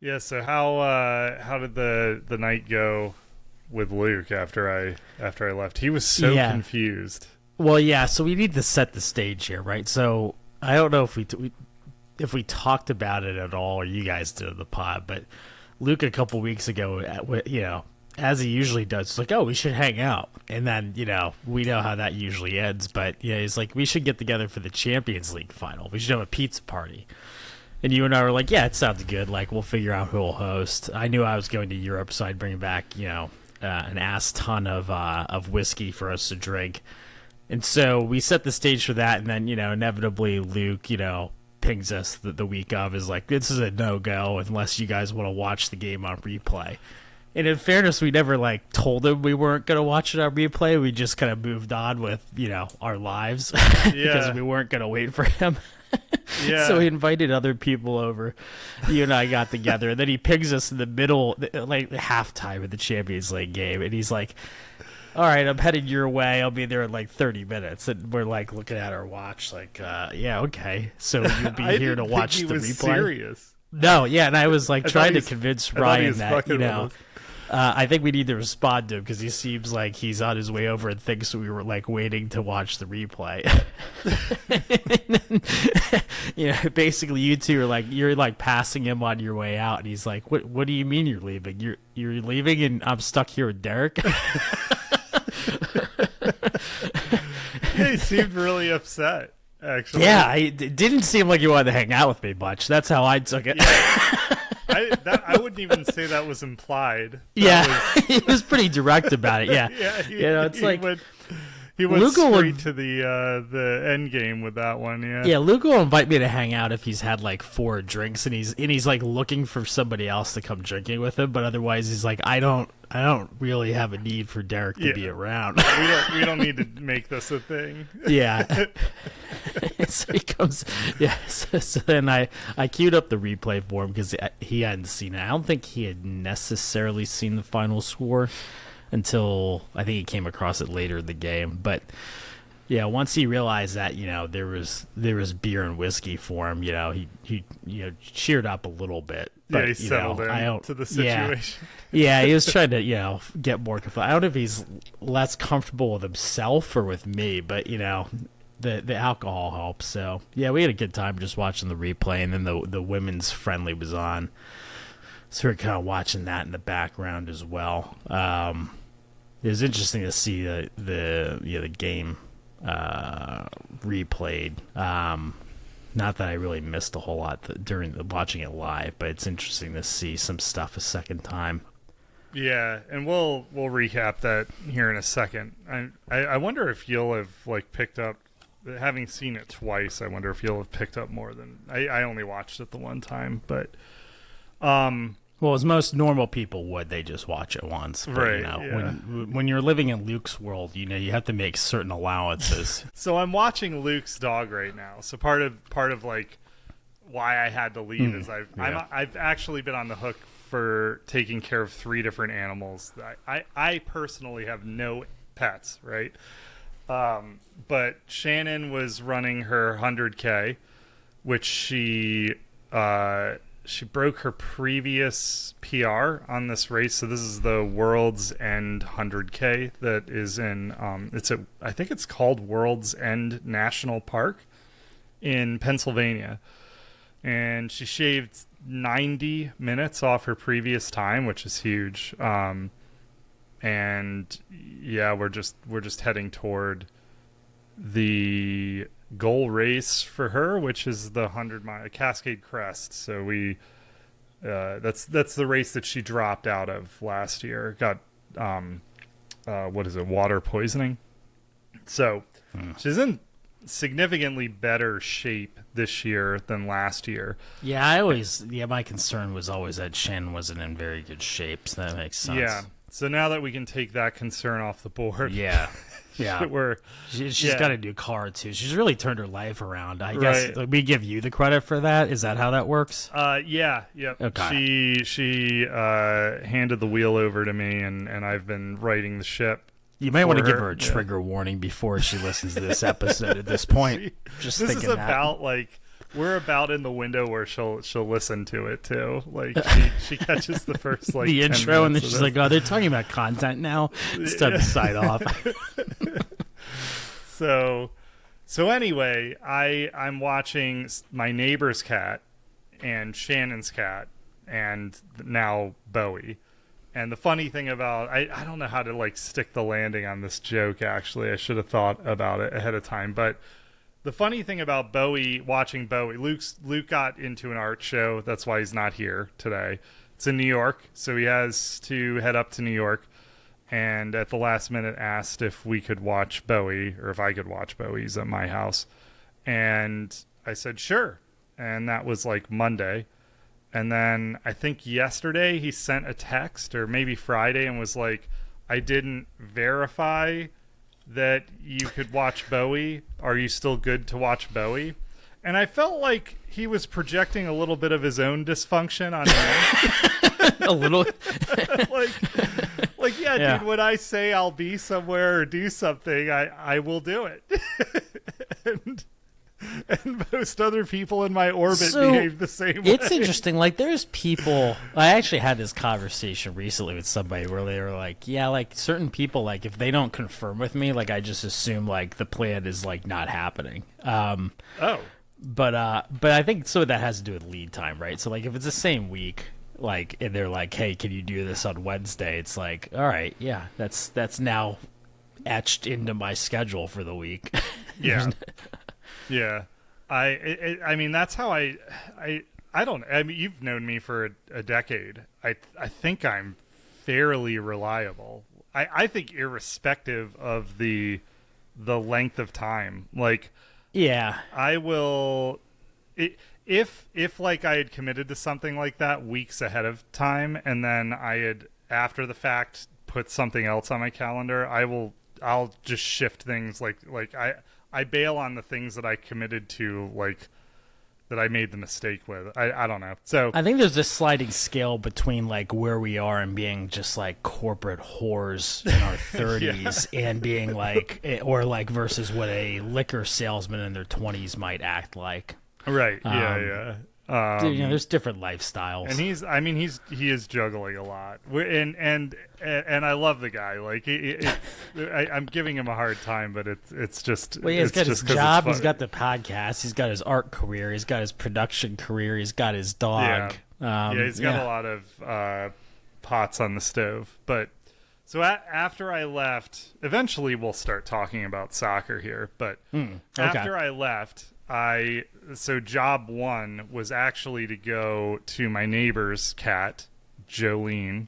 Yeah. So how did the night go with Luke after I left? He was so confused. Well, yeah. So we need to set the stage here, right? So I don't know if we talked about it at all, or you guys did in the pod, but Luke a couple weeks ago, as he usually does, it's like, oh, we should hang out. And then, we know how that usually ends. But, he's like, we should get together for the Champions League final. We should have a pizza party. And you and I were like, yeah, it sounds good. Like, we'll figure out who will host. I knew I was going to Europe, so I'd bring back, an ass ton of whiskey for us to drink. And so we set the stage for that. And then, inevitably Luke, pings us the week of, is like, this is a no-go unless you guys want to watch the game on replay. And in fairness, we never told him we weren't going to watch it on replay. We just kind of moved on with, our lives because we weren't going to wait for him. Yeah. So he invited other people over. You and I got together, and then he pings us in the middle, the halftime of the Champions League game, and he's like, all right, I'm heading your way. I'll be there in 30 minutes. And we're looking at our watch yeah, okay. So you'll be here to watch the replay? Serious. No, yeah, and I was trying to convince Ryan that, I think we need to respond to him because he seems like he's on his way over and thinks we were waiting to watch the replay. Then, basically you two are you're passing him on your way out, and he's like, "What do you mean you're leaving? You're leaving, and I'm stuck here with Derek." He seemed really upset. Actually, yeah, it didn't seem like he wanted to hang out with me much. That's how I took it. Yeah. I wouldn't even say that was implied. He was pretty direct about it. Yeah, it's he went straight to the end game with that one. Yeah. Luke will invite me to hang out if he's had 4 drinks and he's looking for somebody else to come drinking with him. But otherwise, he's like, I don't really have a need for Derek to be around. we don't need to make this a thing. Yeah. So he comes. Yeah. So then I queued up the replay for him because he hadn't seen it. I don't think he had necessarily seen the final score until I think he came across it later in the game. But yeah, once he realized that there was beer and whiskey for him, he cheered up a little bit. But, yeah, he settled into the situation. Yeah, he was trying to get more comfortable. I don't know if he's less comfortable with himself or with me, but the alcohol helps. So yeah, we had a good time just watching the replay, and then the women's friendly was on, so we're kind of watching that in the background as well. It was interesting to see the game replayed. Not that I really missed a whole lot during watching it live, but it's interesting to see some stuff a second time. Yeah, and we'll recap that here in a second. I wonder if you'll have picked up, having seen it twice. I wonder if you'll have picked up more than I only watched it the one time, but well, as most normal people would, they just watch it once. But, right. When you're living in Luke's world, you have to make certain allowances. So I'm watching Luke's dog right now. So part of why I had to leave is I've actually been on the hook for taking care of 3 different animals. I personally have no pets, right? But Shannon was running her 100K, which she broke her previous PR on this race. So this is the World's End 100K that is in I think it's called World's End National Park in Pennsylvania. And she shaved 90 minutes off her previous time, which is huge. And yeah, we're just heading toward the goal race for her, which is the 100-mile Cascade Crest. So we that's the race that she dropped out of last year. Got water poisoning. So she's in significantly better shape this year than last year. Yeah, my concern was always that Shen wasn't in very good shape, so that makes sense. Yeah. So now that we can take that concern off the board. Yeah. She's got a new car too. She's really turned her life around. I guess we give you the credit for that. Is that how that works? Yeah. Okay. She handed the wheel over to me, and I've been righting the ship. You might want to give her a trigger warning before she listens to this episode at this point. This is about we're about in the window where she'll listen to it too. Like she catches the first like the 10 intro, and then minutes she's like, "Oh, they're talking about content now. It's time to sign off." So anyway, I'm watching my neighbor's cat and Shannon's cat and now Bowie. And the funny thing about I don't know how to like stick the landing on this joke. Actually, I should have thought about it ahead of time. But the funny thing about watching Bowie, Luke got into an art show. That's why he's not here today. It's in New York, so he has to head up to New York. And at the last minute asked if we could watch Bowie, or if I could watch Bowie's at my house. And I said, sure. And that was like Monday. And then I think yesterday he sent a text, or maybe Friday, and was like, I didn't verify that you could watch Bowie. Are you still good to watch Bowie? And I felt like he was projecting a little bit of his own dysfunction on me. A little. like, yeah, dude, when I say I'll be somewhere or do something, I will do it. and most other people in my orbit behave the same way. It's interesting. Like, there's people. I actually had this conversation recently with somebody where they were like, yeah, like certain people, like if they don't confirm with me, like I just assume like the plan is like not happening. But I think some of that has to do with lead time, right? So like if it's the same week, like, and they're like, hey, can you do this on Wednesday? It's like, all right, yeah, that's now etched into my schedule for the week. Yeah. Yeah. I mean, that's how I don't, I mean, you've known me for a decade. I think I'm fairly reliable. I think irrespective of the length of time, like, yeah, I will, if like I had committed to something like that weeks ahead of time, and then I had after the fact put something else on my calendar, I'll just shift things. Like I bail on the things that I committed to, like that I made the mistake with. I don't know. So I think there's this sliding scale between like where we are and being just like corporate whores in our 30s and being like, or like versus what a liquor salesman in their 20s might act like. Right. Yeah. You know, there's different lifestyles, and he is juggling a lot, and I love the guy. Like I'm giving him a hard time, but it's just. Well, he's got his job, he's got the podcast, he's got his art career, he's got his production career, he's got his dog. He's got a lot of pots on the stove. But so after I left, eventually we'll start talking about soccer here. But after I left. So job one was actually to go to my neighbor's cat, Jolene,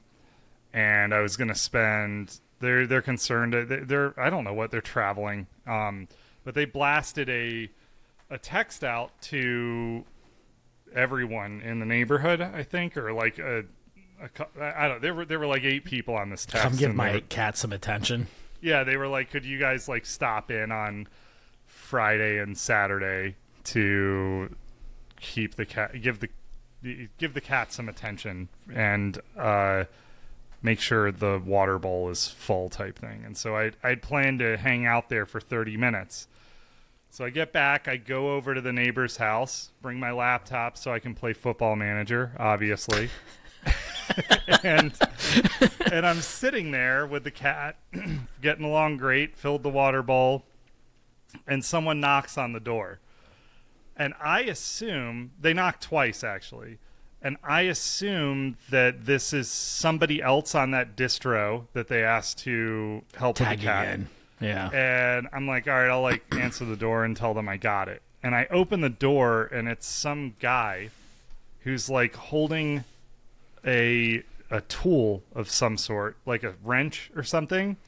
and I was going to spend. They're concerned. They're I don't know what they're traveling. But they blasted a text out to everyone in the neighborhood, I think, or like I don't. There were like 8 people on this text. Come give my cat some attention. Yeah, they were like, could you guys like stop in on Friday and Saturday to keep the cat, give the cat some attention, and make sure the water bowl is full, type thing. And so I'd planned to hang out there for 30 minutes. So I get back, I go over to the neighbor's house, bring my laptop so I can play Football Manager, obviously. and I'm sitting there with the cat, getting along great, filled the water bowl. And someone knocks on the door. And I assume, they knock twice actually, and I assume that this is somebody else on that distro that they asked to help with the cat. In. Yeah. And I'm like, all right, I'll like answer the door and tell them I got it. And I open the door, and it's some guy who's like holding a tool of some sort, like a wrench or something.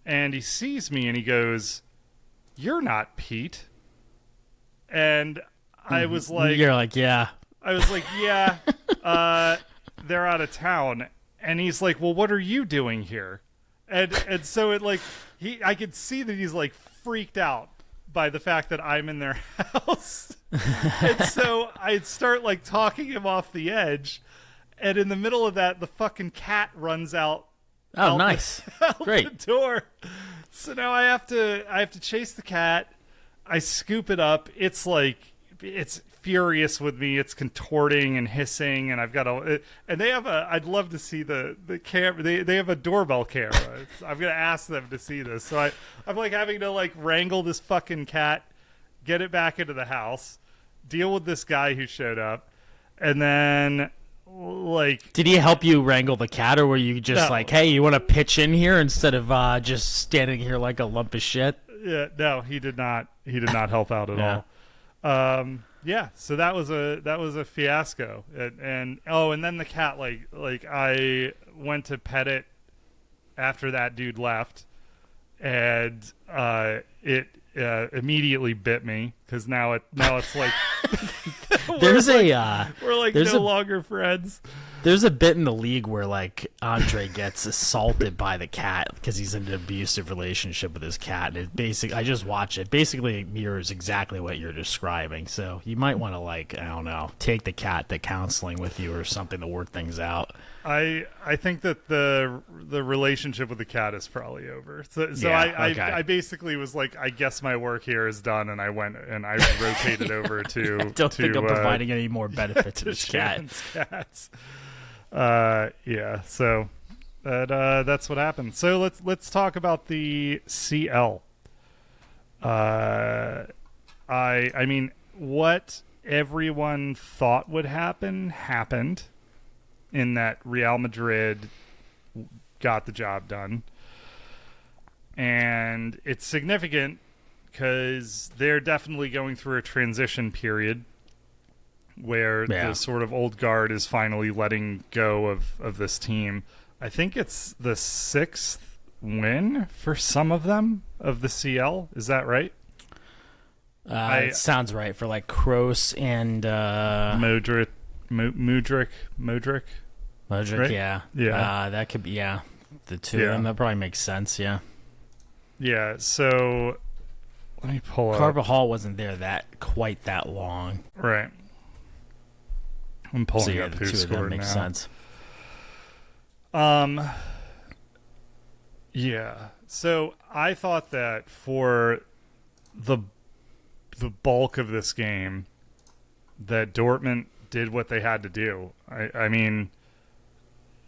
And he sees me and he goes, "You're not Pete." And I was like, you're like, yeah. I was like, yeah, they're out of town. And he's like, well, what are you doing here? And so it like, I could see that he's like freaked out by the fact that I'm in their house. And so I'd start like talking him off the edge. And in the middle of that, the fucking cat runs out. Oh, nice. Great. The door. So now I have to chase the cat. I scoop it up. It's like, it's furious with me. It's contorting and hissing, and I've got and they have I'd love to see the camera. They have a doorbell camera. I'm gonna ask them to see this. So I'm like having to like wrangle this fucking cat, get it back into the house, deal with this guy who showed up, and then like, did he help you wrangle the cat, or were you just like, hey, you want to pitch in here instead of just standing here like a lump of shit? Yeah, no, he did not help out at all. Yeah, so that was a fiasco, and then the cat, like I went to pet it after that dude left, and it immediately bit me because now it's like we're no longer friends. There's a bit in the league where like Andre gets assaulted by the cat because he's in an abusive relationship with his cat. And I just watch it. Basically, mirrors exactly what you're describing. So you might want to like, I don't know, take the cat to counseling with you or something to work things out. I think that the relationship with the cat is probably over. So Yeah, okay. I basically was like, I guess my work here is done, and I went and I rotated over to. I don't think I'm providing any more benefit to this cat. Cats. Yeah. So that's what happened. So let's talk about the CL. I mean, what everyone thought would happen happened. In that Real Madrid got the job done. And it's significant because they're definitely going through a transition period where the sort of old guard is finally letting go of this team. I think it's the 6th win for some of them of the CL. Is that right? It sounds right for like Kroos and Modric, right? Yeah. That could be the two of them. That probably makes sense. Yeah. So let me pull up. Carvajal wasn't there quite that long. Right. I'm pulling up who scored makes now. Sense. Yeah. So I thought that for the bulk of this game, that Dortmund did what they had to do. I mean,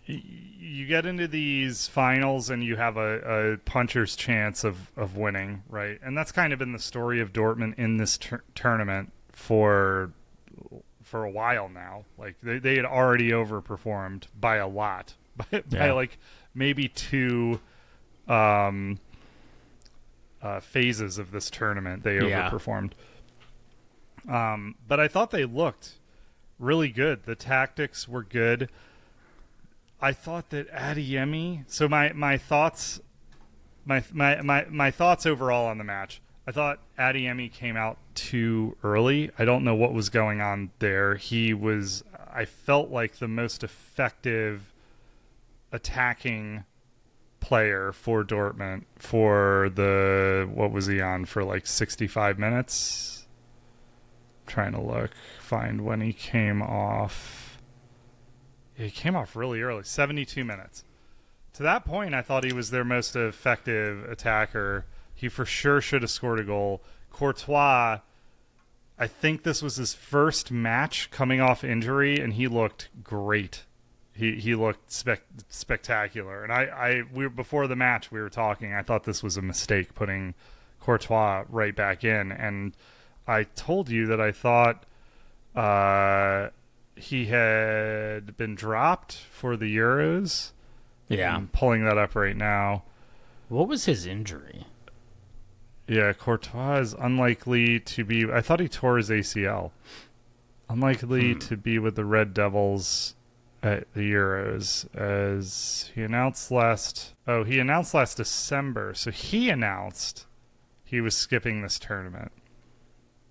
you get into these finals and you have a puncher's chance of winning, right? And that's kind of been the story of Dortmund in this tournament for a while now. Like they had already overperformed by a lot, by like maybe 2 phases of this tournament they overperformed. But I thought they looked really good. The tactics were good. I thought that Adeyemi. So my thoughts overall on the match. I thought Adeyemi came out too early. I don't know what was going on there. I felt like the most effective attacking player for Dortmund for what was he on for like 65 minutes? I'm trying to find when he came off. He came off really early, 72 minutes. To that point, I thought he was their most effective attacker. He for sure should have scored a goal. Courtois, I think this was his first match coming off injury, and he looked great. He looked spectacular. And before the match, we were talking. I thought this was a mistake putting Courtois right back in. And I told you that I thought he had been dropped for the Euros. Yeah. I'm pulling that up right now. What was his injury? Yeah, Courtois is unlikely to be... I thought he tore his ACL. Unlikely to be with the Red Devils at the Euros, as he announced last December. So he announced he was skipping this tournament.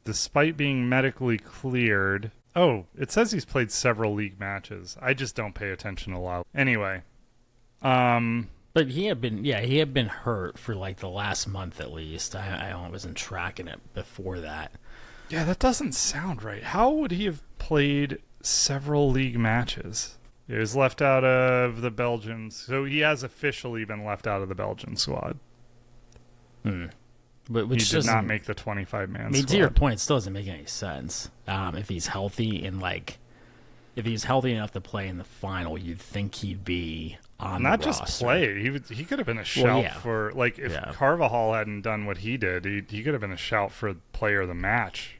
Despite being medically cleared... Oh, it says he's played several league matches. I just don't pay attention a lot. Anyway. But he had been hurt for like the last month at least. I wasn't tracking it before that. Yeah, that doesn't sound right. How would he have played several league matches? He was left out of the Belgians. So he has officially been left out of the Belgian squad. But he did not make the 25-man squad. To your point, it still doesn't make any sense. If he's healthy and if he's healthy enough to play in the final, you'd think he'd be on not the roster. Just play. He could have been a shout for if Carvajal hadn't done what he did, he could have been a shout for player of the match.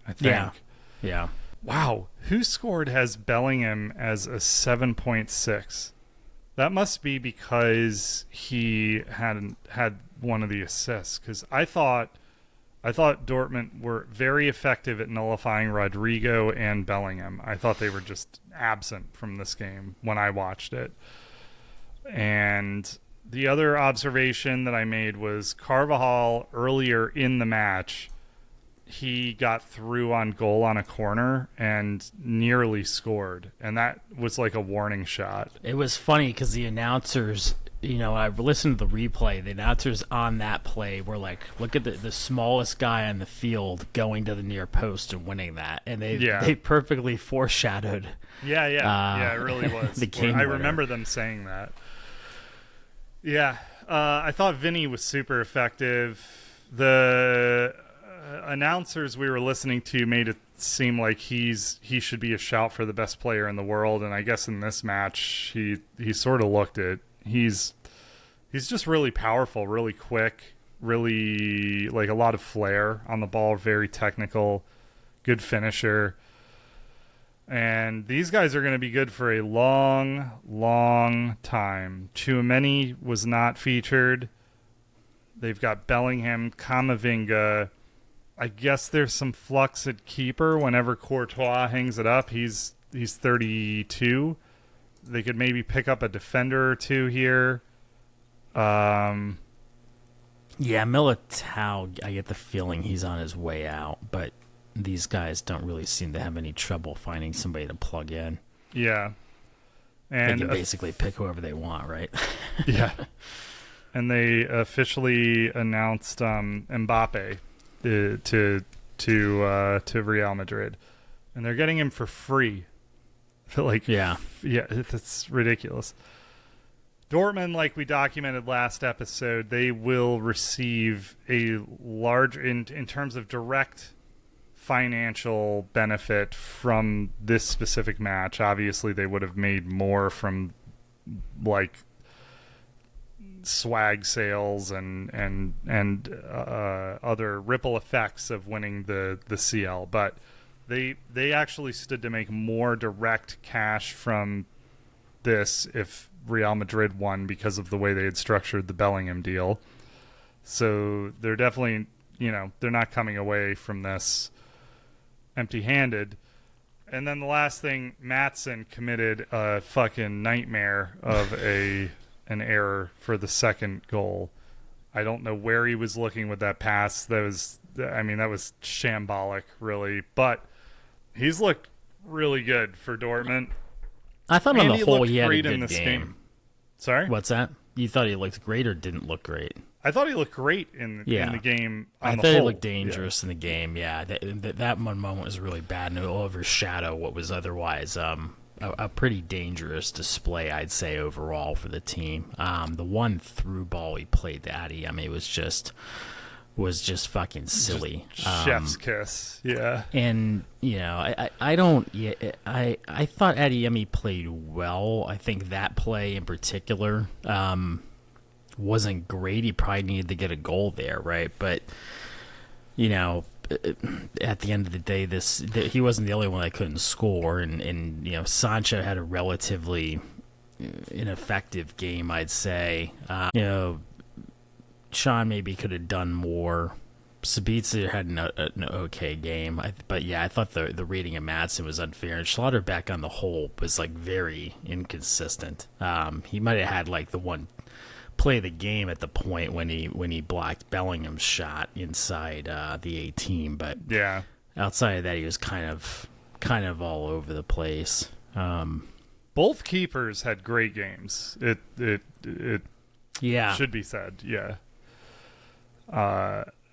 I think. Yeah. Wow, who scored has Bellingham as a 7.6? That must be because he hadn't had one of the assists. Because I thought Dortmund were very effective at nullifying Rodrigo and Bellingham. I thought they were just absent from this game when I watched it. And the other observation that I made was Carvajal earlier in the match, he got through on goal on a corner and nearly scored. And that was like a warning shot. It was funny because the announcers, I listened to the replay. The announcers on that play were like, look at the smallest guy on the field going to the near post and winning that. And they perfectly foreshadowed. Yeah, it really was. The game I remember them saying that. Yeah, I thought Vinny was super effective. The announcers we were listening to made it seem like he should be a shout for the best player in the world, and I guess in this match he sort of looked it. He's just really powerful, really quick, really like a lot of flair on the ball, very technical, good finisher. And these guys are going to be good for a long, long time. Tchouaméni was not featured. They've got Bellingham, Camavinga. I guess there's some flux at keeper whenever Courtois hangs it up. He's 32. They could maybe pick up a defender or two here. Yeah, Militao, I get the feeling he's on his way out, but these guys don't really seem to have any trouble finding somebody to plug in. Yeah. And they can basically pick whoever they want, right? Yeah. And they officially announced Mbappe to Real Madrid, and they're getting him for free. That's ridiculous. Dortmund, like we documented last episode, they will receive a large in terms of direct financial benefit from this specific match. Obviously, they would have made more from like swag sales and other ripple effects of winning the CL, but they actually stood to make more direct cash from this if Real Madrid won because of the way they had structured the Bellingham deal. So they're definitely, they're not coming away from this empty-handed. And then the last thing, Maatsen committed a fucking nightmare of an error for the second goal. I don't know where he was looking with that pass. That was shambolic, really. But he's looked really good for Dortmund. I thought on the whole he had a good game. Sorry? What's that? You thought he looked great or didn't look great? I thought he looked great in the game. I thought he looked dangerous in the game. Yeah, that one moment was really bad, and it will overshadow what was otherwise a pretty dangerous display, I'd say, overall for the team. The one through ball he played to Adeyemi was just fucking silly. Chef's kiss. Yeah. And I thought Adeyemi played well. I think that play in particular wasn't great. He probably needed to get a goal there, right? But at the end of the day, he wasn't the only one that couldn't score, and Sancho had a relatively ineffective game, I'd say. Sean maybe could have done more. Sabitzer had an okay game, but I thought the rating of Maatsen was unfair, and Schlotterbeck on the whole was like very inconsistent. He might have had like the one play of the game at the point when he blocked Bellingham's shot inside the 18, but outside of that, he was kind of all over the place. Both keepers had great games. It should be said. Yeah.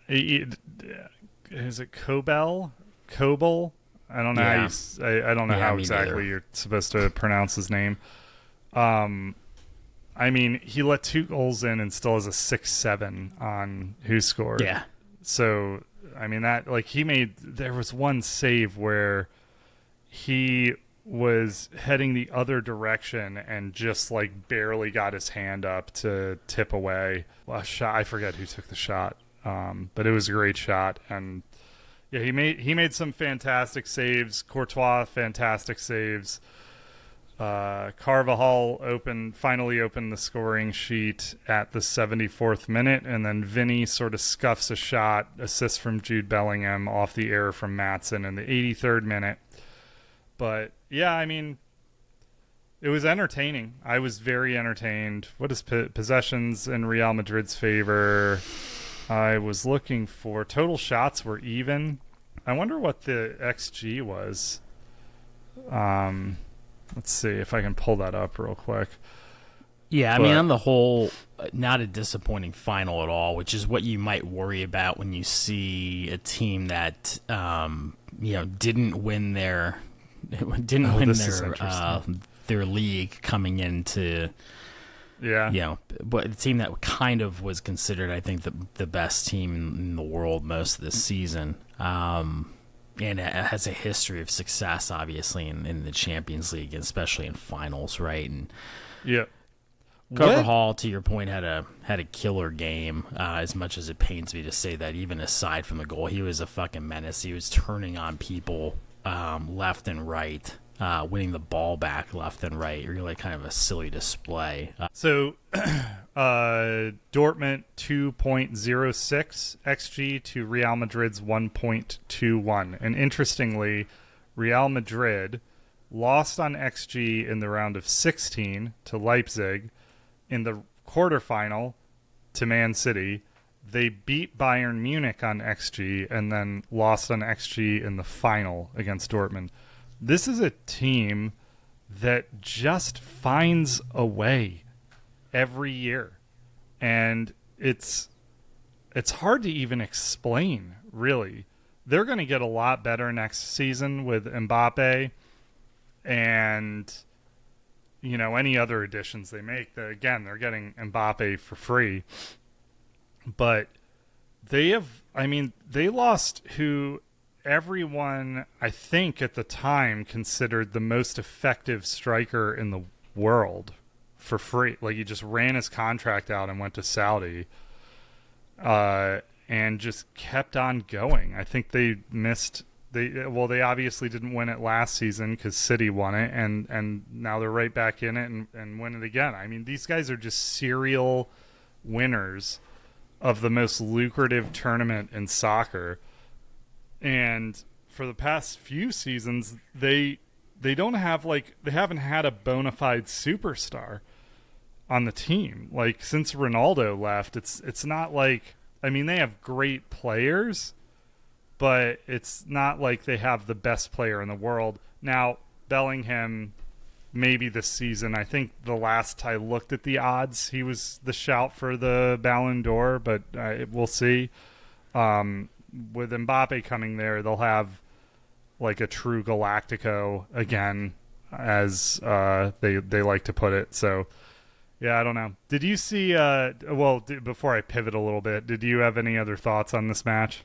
Is it Kobel? I don't know I don't know how exactly you're supposed to pronounce his name. I mean, he let 2 goals in and still has a 6-7 on who scored. Yeah. So, I mean, there was one save where he was heading the other direction and just like barely got his hand up to tip away a shot. I forget who took the shot, but it was a great shot. And yeah, he made some fantastic saves. Courtois, fantastic saves. Carvajal finally opened the scoring sheet at the 74th minute, and then Vinny sort of scuffs a shot, assist from Jude Bellingham off the error from Maatsen in the 83rd minute. But yeah, I mean, it was entertaining. I was very entertained. What is possessions in Real Madrid's favor? I was looking for total shots were even. I wonder what the XG was. Let's see if I can pull that up real quick. Yeah, I mean, on the whole, not a disappointing final at all, which is what you might worry about when you see a team that didn't win their their league coming into. Yeah. But a team that kind of was considered, I think, the best team in the world most of this season. And it has a history of success, obviously, in the Champions League, especially in finals, right? And yeah, Carvajal, to your point, had a killer game. As much as it pains me to say that, even aside from the goal, he was a fucking menace. He was turning on people left and right, winning the ball back left and right. Really kind of a silly display. So Dortmund 2.06 XG to Real Madrid's 1.21. And interestingly, Real Madrid lost on XG in the round of 16 to Leipzig. In the quarterfinal to Man City, they beat Bayern Munich on XG and then lost on XG in the final against Dortmund. This is a team that just finds a way every year. And it's hard to even explain, really. They're going to get a lot better next season with Mbappe and any other additions they make. Again, they're getting Mbappe for free. But they lost who everyone, I think, at the time considered the most effective striker in the world for free. Like, he just ran his contract out and went to Saudi and just kept on going. I think they missed... They obviously didn't win it last season because City won it, and now they're right back in it and win it again. I mean, these guys are just serial winners of the most lucrative tournament in soccer. And for the past few seasons, they haven't had a bona fide superstar on the team. Like, since Ronaldo left, it's not like, I mean, they have great players, but it's not like they have the best player in the world. Now, Bellingham, maybe this season, I think the last I looked at the odds, he was the shout for the Ballon d'Or, but we'll see. With Mbappe coming there, they'll have like a true Galactico again, as they like to put it. So, yeah, I don't know. Did you see, before I pivot a little bit, did you have any other thoughts on this match?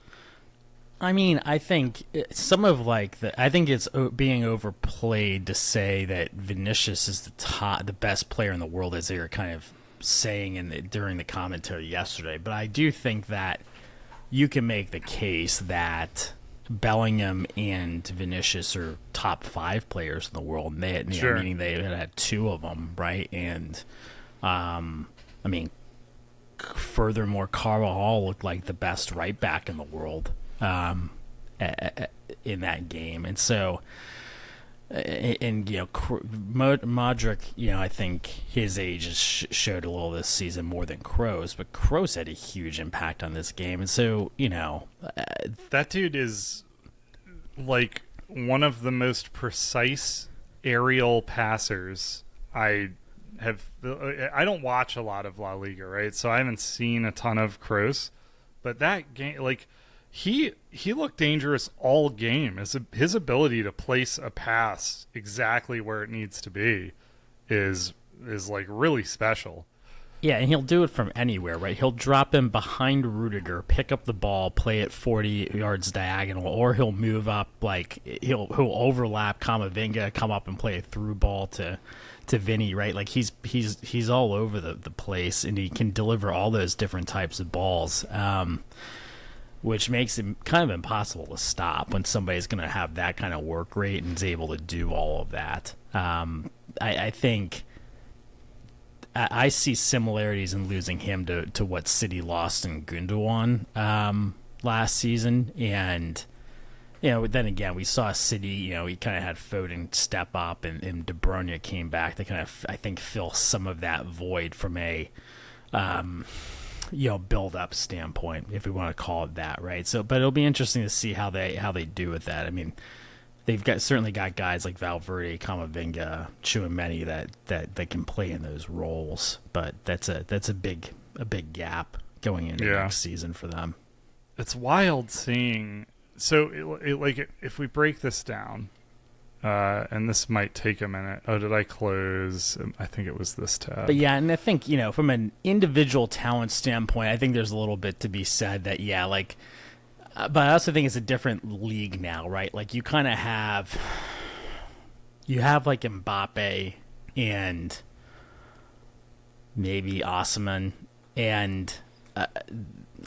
I mean, I think I think it's being overplayed to say that Vinicius is the best player in the world, as they were kind of saying during the commentary yesterday. But I do think that you can make the case that Bellingham and Vinicius are top 5 players in the world. And sure. Meaning they had 2 of them, right? And I mean, furthermore, Carvajal looked like the best right back in the world in that game. And so, Modric, I think his age has showed a little this season more than Kroos, but Kroos had a huge impact on this game. And so, that dude is like one of the most precise aerial passers I don't watch a lot of La Liga, right? So I haven't seen a ton of Kroos, but that game, like, he looked dangerous all game. His ability to place a pass exactly where it needs to be is is like really special. Yeah, and he'll do it from anywhere, right? He'll drop him behind Rudiger, pick up the ball, play it 40 yards diagonal, or he'll move up, like he'll overlap Camavinga, come up and play a through ball to Vinny, right? Like he's all over the place, and he can deliver all those different types of balls, which makes it kind of impossible to stop when somebody's going to have that kind of work rate and is able to do all of that. I think I see similarities in losing him to what City lost in Gundogan last season, and then again we saw City. He kind of had Foden step up, and De Bruyne came back to kind of, I think, fill some of that void from a build up standpoint, if we want to call it that, right? So, but it'll be interesting to see how they do with that. I mean, they've certainly got guys like Valverde, Camavinga, Tchouaméni that can play in those roles, but that's a big gap going into next season for them. It's wild seeing. So, if we break this down, and this might take a minute. Oh, did I close? I think it was this tab. But yeah, and I think from an individual talent standpoint, I think there's a little bit to be said that but I also think it's a different league now, right? Like you kind of have like Mbappe and maybe Osimhen, and I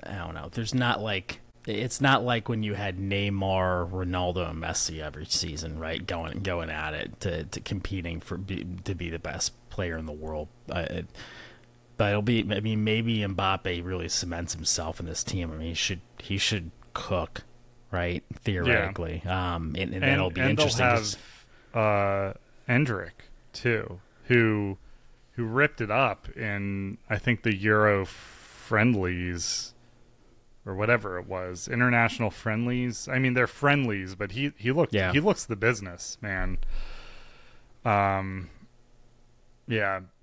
don't know. There's not like, it's not like when you had Neymar, Ronaldo, and Messi every season, right? Going at it to competing to be the best player in the world. But it'll be. I mean, maybe Mbappe really cements himself in this team. I mean, he should cook, right? Theoretically, and it'll be interesting. They'll have Endrick too, who ripped it up in, I think, the Euro friendlies or whatever it was, international friendlies. I mean, they're friendlies, but he looks the business, man. Yeah.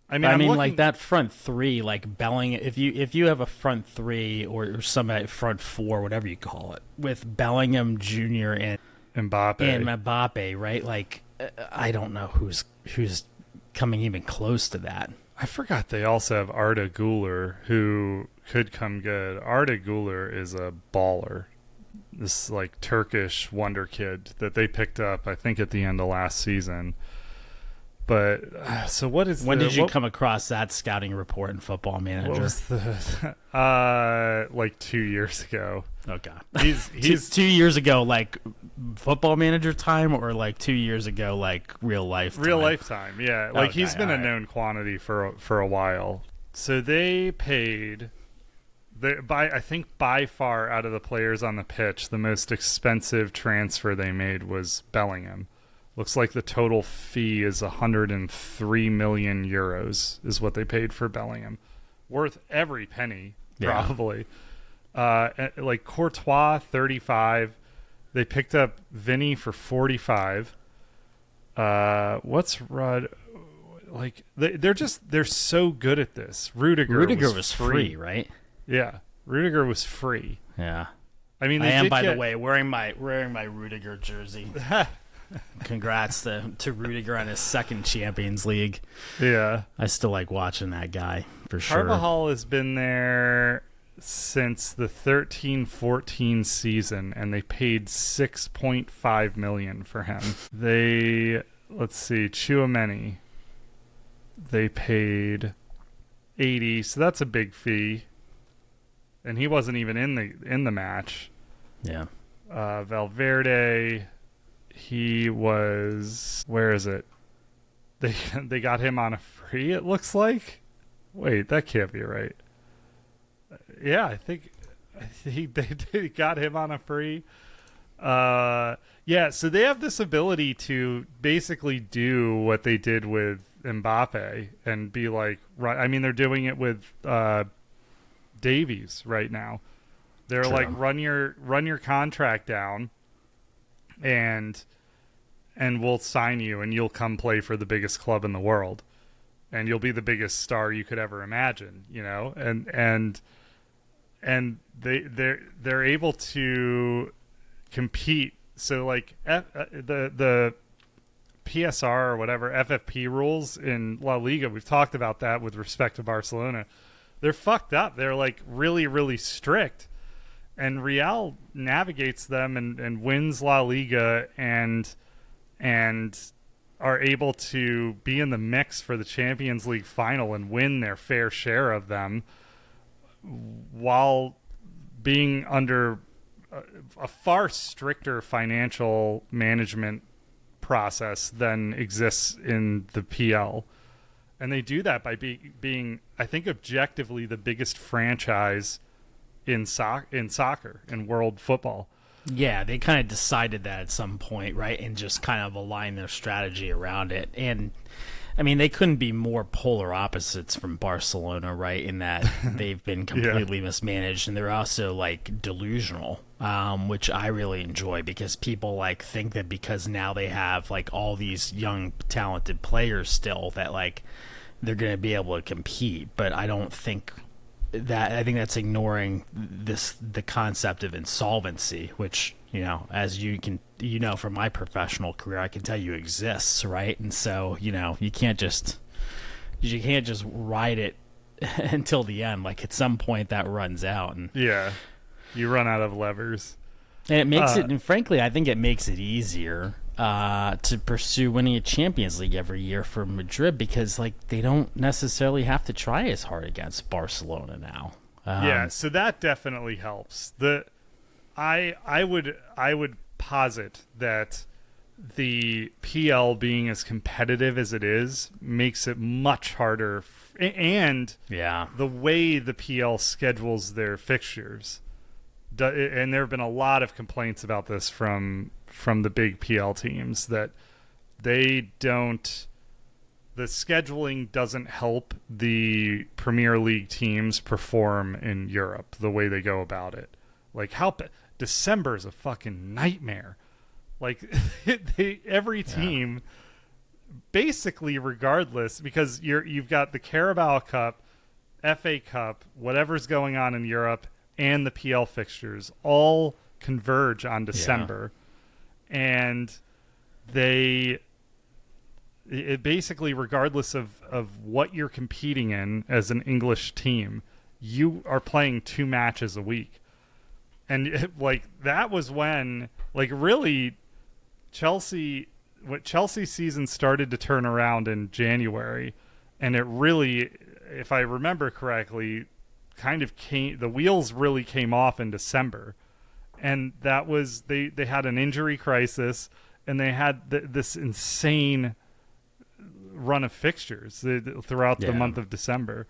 I mean, like that front three, like Bellingham. If you have a front three or somebody front four, whatever you call it, with Bellingham Jr. and Mbappe, right? Like, I don't know who's coming even close to that. I forgot they also have Arda Güler, who could come good. Arda Güler is a baller. This like Turkish wonder kid that they picked up, I think, at the end of last season. But so what is? When did you come across that scouting report in Football Manager? What was the like 2 years ago? Okay, he's 2 years ago, like Football Manager time, or like 2 year ago, like real life time. Yeah, like okay, he's been a known quantity for a while. So they paid. I think by far out of the players on the pitch, the most expensive transfer they made was Bellingham. Looks like the total fee is 103 million euros is what they paid for Bellingham. Worth every penny, probably. Like Courtois, 35. They picked up Vinny for 45. What's Rod? Like they're so good at this. Rudiger was free, right? Yeah, Rudiger was free. Yeah. I mean, the way, wearing my Rudiger jersey. Congrats to Rudiger on his second Champions League. Yeah. I still like watching that guy, for sure. Carvajal has been there since the 13-14 season, and they paid $6.5 million for him. Let's see, Tchouaméni, they paid 80, so that's a big fee. And he wasn't even in the match. Yeah. Valverde, he was, where is it? They got him on a free, it looks like. Wait, that can't be right. Yeah, I think they got him on a free. Yeah, so they have this ability to basically do what they did with Mbappe and be like, right. I mean, they're doing it with Davies right now. They're True. like, run your contract down, and we'll sign you, and you'll come play for the biggest club in the world, and you'll be the biggest star you could ever imagine, and they're able to compete. So like the PSR or whatever FFP rules in La Liga. We've talked about that with respect to Barcelona. They're fucked up. They're like really, really strict. And Real navigates them and wins La Liga and are able to be in the mix for the Champions League final and win their fair share of them while being under a far stricter financial management process than exists in the PL. And they do that by being, I think, objectively the biggest franchise in soccer, in world football. Yeah, they kind of decided that at some point, right? And just kind of aligned their strategy around it. And, I mean, they couldn't be more polar opposites from Barcelona, right? In that they've been completely mismanaged, and they're also, like, delusional, which I really enjoy, because people, like, think that because now they have, like, all these young, talented players still, that, like, they're going to be able to compete. But I don't think that. I think that's ignoring the concept of insolvency, which, you know, as you know, from my professional career, I can tell you exists, right? And so, you know, you can't just ride it until the end. Like, at some point that runs out, and you run out of levers, and it makes it. And frankly, I think it makes it easier to pursue winning a Champions League every year for Madrid, because, like, they don't necessarily have to try as hard against Barcelona now. So that definitely helps. I would posit that the PL being as competitive as it is makes it much harder, and the way the PL schedules their fixtures, and there have been a lot of complaints about this from the big PL teams, that the scheduling doesn't help the Premier League teams perform in Europe the way they go about it. Like, December is a fucking nightmare. Like, every team, basically, regardless, because you've got the Carabao Cup, FA Cup, whatever's going on in Europe, and the PL fixtures all converge on December. And it basically, regardless of what you're competing in as an English team, you are playing 2 matches a week. And that was when, like, really Chelsea season started to turn around in January, and it really, if I remember correctly, kind of the wheels really came off in December. And that was, they had an injury crisis, and they had this insane run of fixtures throughout the month of December.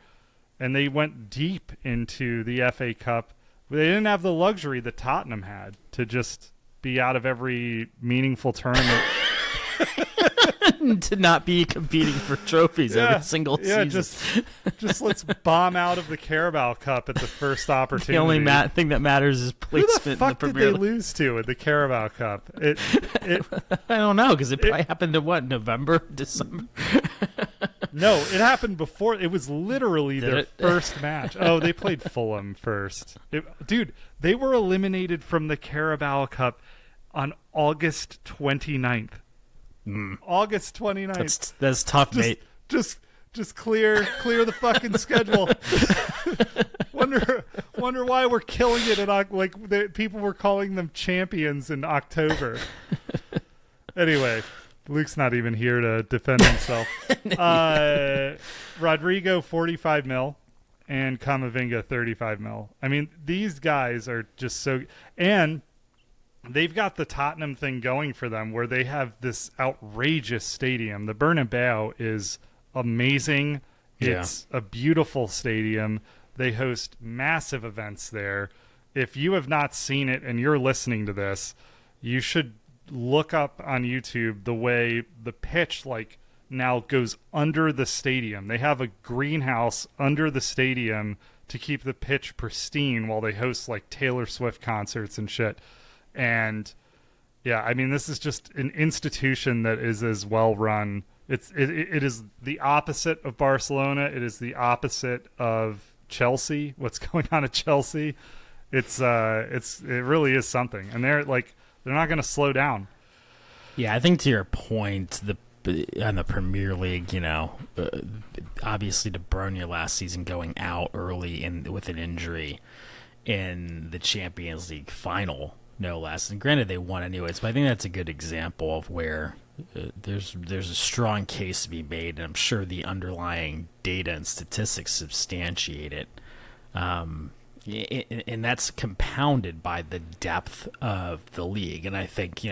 And they went deep into the FA Cup. They didn't have the luxury that Tottenham had to just be out of every meaningful tournament. To not be competing for trophies every single season. Just let's bomb out of the Carabao Cup at the first opportunity. The only thing that matters is placement. Who the fuck in the did they lose to in the Carabao Cup? I don't know, because it probably happened in November, December. No, it happened before. It was literally their first match. Oh, they played Fulham first. Dude, they were eliminated from the Carabao Cup on August 29th. August 29th. That's tough, mate. Just clear the fucking schedule. Wonder why we're killing it at people were calling them champions in October. Anyway, Luke's not even here to defend himself. Rodrigo 45 mil and Camavinga 35 mil. I mean, these guys are just so, and they've got the Tottenham thing going for them, where they have this outrageous stadium. The Bernabeu is amazing. It's a beautiful stadium. They host massive events there. If you have not seen it and you're listening to this, you should look up on YouTube the way the pitch now goes under the stadium. They have a greenhouse under the stadium to keep the pitch pristine while they host Taylor Swift concerts and shit. And yeah, I mean, this is just an institution that is as well run. It is the opposite of Barcelona. It is the opposite of Chelsea. What's going on at Chelsea? It really is something. And they're not going to slow down. Yeah, I think to your point, on the Premier League, obviously De Bruyne last season going out early with an injury in the Champions League final, no less. And granted, they won anyways, but I think that's a good example of where there's a strong case to be made, and I'm sure the underlying data and statistics substantiate it. And that's compounded by the depth of the league. And I think,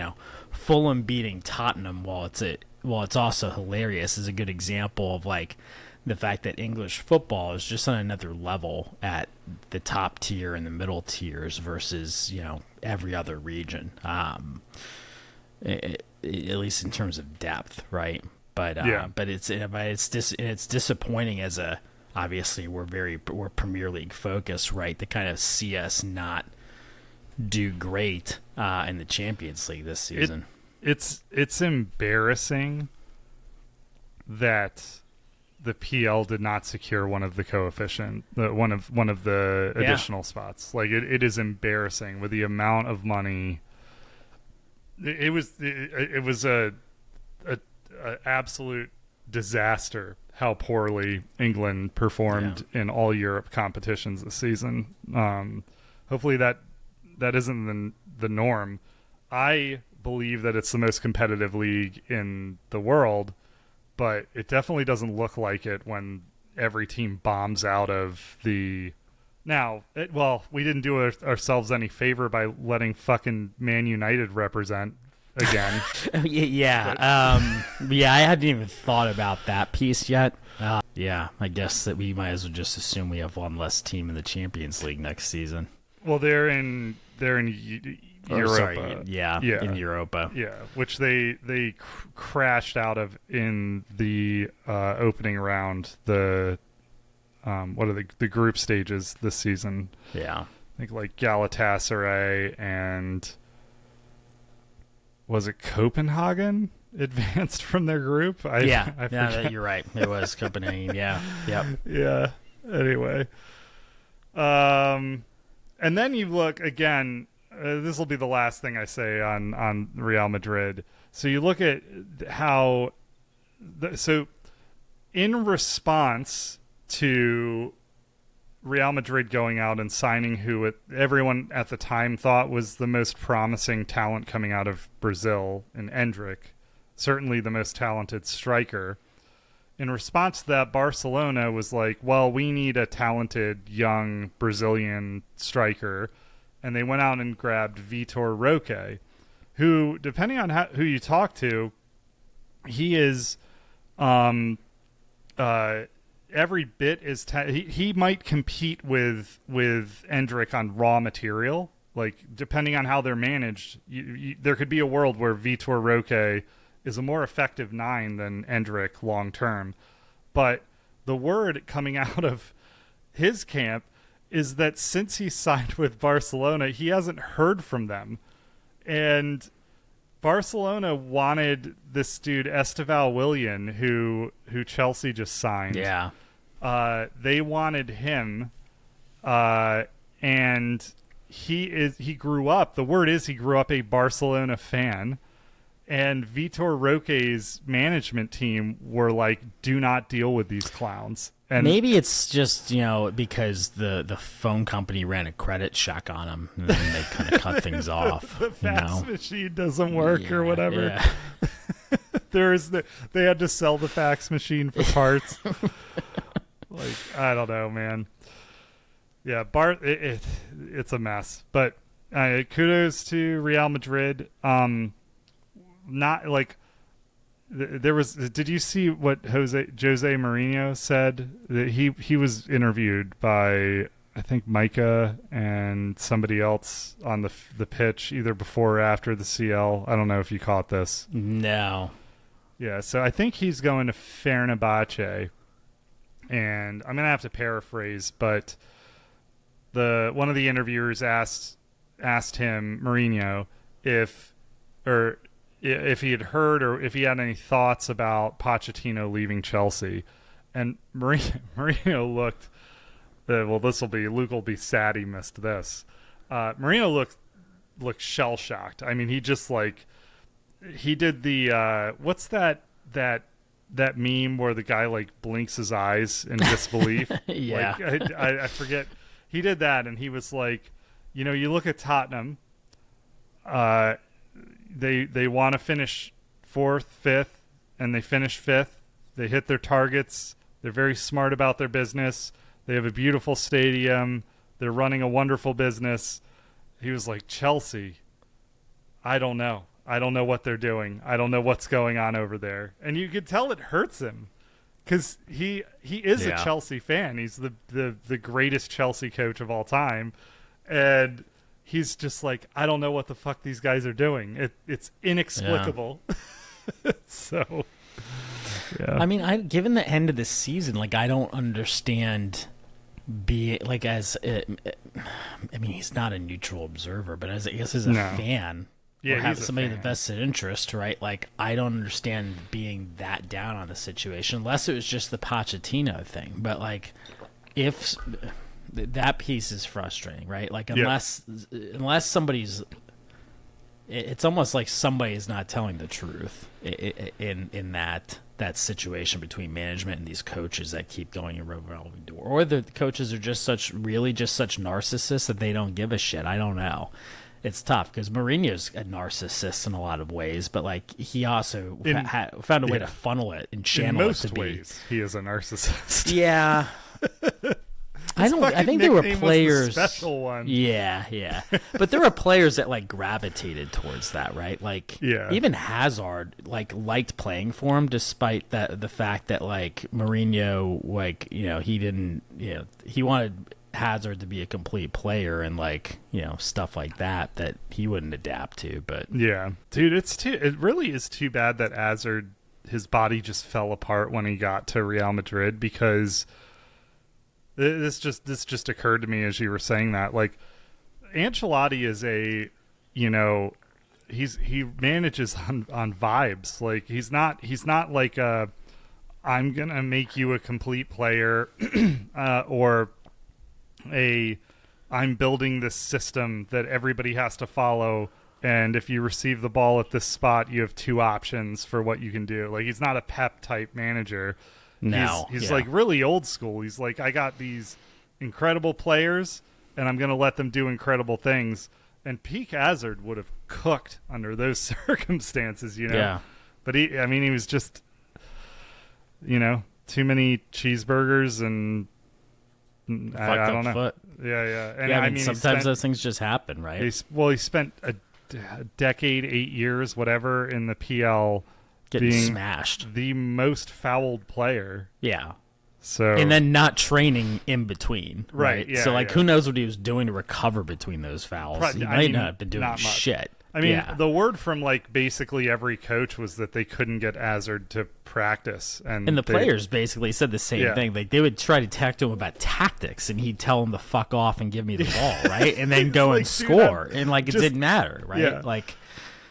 Fulham beating Tottenham, while it's also hilarious, is a good example of like the fact that English football is just on another level at the top tier and the middle tiers versus, every other region. At least in terms of depth, right? But it's disappointing as a, obviously we're Premier League focused, right? To kind of see us not do great in the Champions League this season. It's embarrassing that the PL did not secure one of the one of the additional spots. Like it is embarrassing with the amount of money. It was a absolute disaster how poorly England performed in all Europe competitions this season. Hopefully that isn't the norm. I believe that it's the most competitive league in the world, but it definitely doesn't look like it when every team bombs out of the... Now, we didn't do ourselves any favor by letting fucking Man United represent again. I hadn't even thought about that piece yet. I guess that we might as well just assume we have one less team in the Champions League next season. Well, they're in Europa. In Europa. Yeah, which they crashed out of in the opening round. What are the group stages this season? Yeah. I think like Galatasaray and was it Copenhagen advanced from their group? You're right. It was Copenhagen. Yeah. Yep. Yeah. Anyway. And then you look again, this will be the last thing I say on Real Madrid. So you look at how in response to Real Madrid going out and signing who everyone at the time thought was the most promising talent coming out of Brazil in Endrick, certainly the most talented striker. In response to that, Barcelona was like, well, we need a talented young Brazilian striker, and they went out and grabbed Vitor Roque, who, depending on who you talk to, he is every bit is he might compete with Endrick on raw material. Like, depending on how they're managed, there could be a world where Vitor Roque is a more effective 9 than Endrick long term. But the word coming out of his camp is that since he signed with Barcelona, he hasn't heard from them. And Barcelona wanted this dude Esteval Willian, who Chelsea just signed. Yeah. They wanted him, and he grew up. The word is he grew up a Barcelona fan, and Vitor Roque's management team were like, "Do not deal with these clowns." And maybe it's just because the phone company ran a credit check on him, and then they kind of cut things off. The fax machine doesn't work or whatever. Yeah. They had to sell the fax machine for parts. Like, I don't know, man. Yeah, it's a mess. But kudos to Real Madrid. Not like there was. Did you see what Jose Mourinho said? That he was interviewed by, I think, Micah and somebody else on the pitch, either before or after the CL. I don't know if you caught this. No. Yeah, so I think he's going to Fenerbahce. And I'm going to have to paraphrase, but one of the interviewers asked him, Mourinho, if he had heard or if he had any thoughts about Pochettino leaving Chelsea. And Mourinho looked, Luke will be sad he missed this. Mourinho looked shell-shocked. I mean, he just he did the, what's that that meme where the guy like blinks his eyes in disbelief. Yeah. Like, I forget. He did that, and he was like, you look at Tottenham. They want to finish 4th, 5th, and they finish 5th. They hit their targets. They're very smart about their business. They have a beautiful stadium. They're running a wonderful business. He was like, Chelsea, I don't know. I don't know what they're doing. I don't know what's going on over there. And you could tell it hurts him because he is a Chelsea fan. He's the greatest Chelsea coach of all time. And he's just like, I don't know what the fuck these guys are doing. It's inexplicable. Yeah. So, yeah. I mean, given the end of the season, like, I don't understand I mean, he's not a neutral observer, but as a fan, or have somebody with a vested interest, right? Like, I don't understand being that down on the situation, unless it was just the Pochettino thing. But like, if that piece is frustrating, right? Like, unless somebody's, it's almost like somebody is not telling the truth in that situation between management and these coaches that keep going a revolving door, or the coaches are just such narcissists that they don't give a shit. I don't know. It's tough because Mourinho's a narcissist in a lot of ways, but like he also found a way to funnel it and channel it to be. In most ways, he is a narcissist. Yeah. I think there were players. Was the special one. Yeah. But there were players that like gravitated towards that, right? Like, even Hazard liked playing for him, despite the fact that like Mourinho, like, he didn't, he wanted Hazard to be a complete player and like, stuff like that he wouldn't adapt to. But yeah, dude, it really is too bad that Hazard, his body just fell apart when he got to Real Madrid, because this just occurred to me as you were saying that. Like, Ancelotti is he manages on vibes. Like, he's not like I'm gonna make you a complete player or I'm building this system that everybody has to follow, and if you receive the ball at this spot, you have 2 options for what you can do. Like, he's not a Pep type manager. No, he's like really old school. He's like, I got these incredible players, and I'm going to let them do incredible things. And peak Hazard would have cooked under those circumstances, Yeah. But he was just, too many cheeseburgers and I don't know. Foot. Yeah. And I mean, sometimes those things just happen, right? He spent a decade, 8 years, whatever, in the PL. Getting smashed. The most fouled player. Yeah. So, and then not training in between. Right. Yeah, so who knows what he was doing to recover between those fouls. He might not have been doing shit. I mean, the word from like basically every coach was that they couldn't get Hazard to practice. And the players basically said the same thing. Like, they would try to talk to him about tactics, and he'd tell him to fuck off and give me the ball, right? And then go and score. And like, it didn't matter, right? Yeah. Like,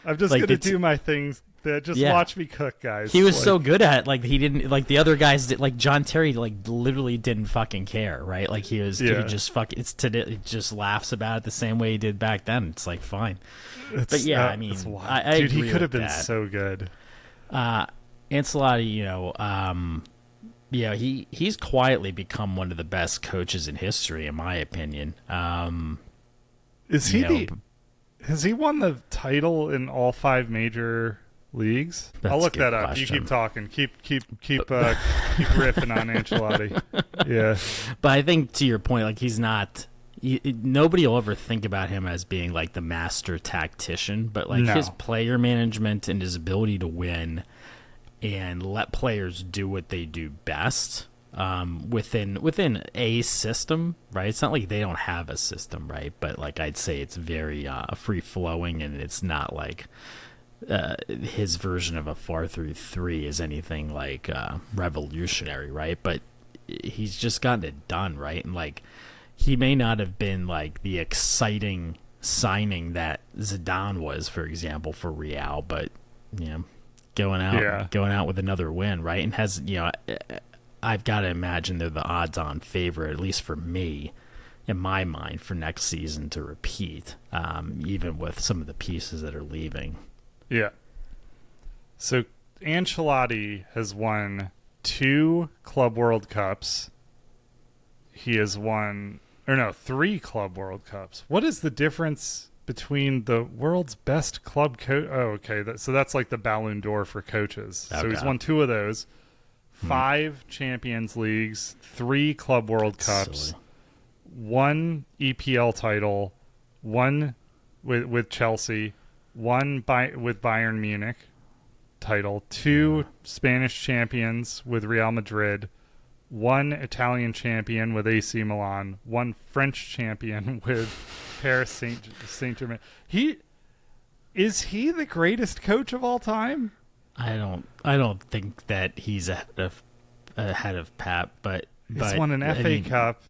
I'm just going to do my things. Just watch me cook, guys. He was so good at it. Like, he didn't, like, the other guys did, like John Terry, like, literally didn't fucking care, right? Like, he just he just laughs about it the same way he did back then. It's like, fine. But yeah, I mean, I dude, agree he could have been that. So good. Ancelotti, he's quietly become one of the best coaches in history, in my opinion. Has he won the title in all 5 major leagues? I'll look that up. You keep talking. Keep riffing on Ancelotti. Yeah. But I think, to your point, like, he's not. Nobody will ever think about him as being like the master tactician, but like his player management and his ability to win and let players do what they do best within a system, right? It's not like they don't have a system, right? But like, I'd say it's very free flowing, and it's not like his version of a 4-3-3 is anything like revolutionary, right? But he's just gotten it done, right? And like, he may not have been like the exciting signing that Zidane was, for example, for Real, but going out with another win, right? And has I've got to imagine they're the odds-on favorite, at least for me, in my mind, for next season to repeat, even with some of the pieces that are leaving. Yeah. So Ancelotti has won 2 Club World Cups. He has won, 3 Club World Cups. What is the difference between the world's best club coach? Oh, okay. So that's like the Ballon d'Or for coaches. Okay. So he's won 2 of those, 5 Champions Leagues, 3 Club World Cups, silly. 1 EPL title, 1 with Chelsea, 1 with Bayern Munich title, 2 Spanish champions with Real Madrid, 1 Italian champion with AC Milan, 1 French champion with Paris Saint-Germain. Is he the greatest coach of all time? I don't think that he's ahead of Pep, but he's won an FA Cup.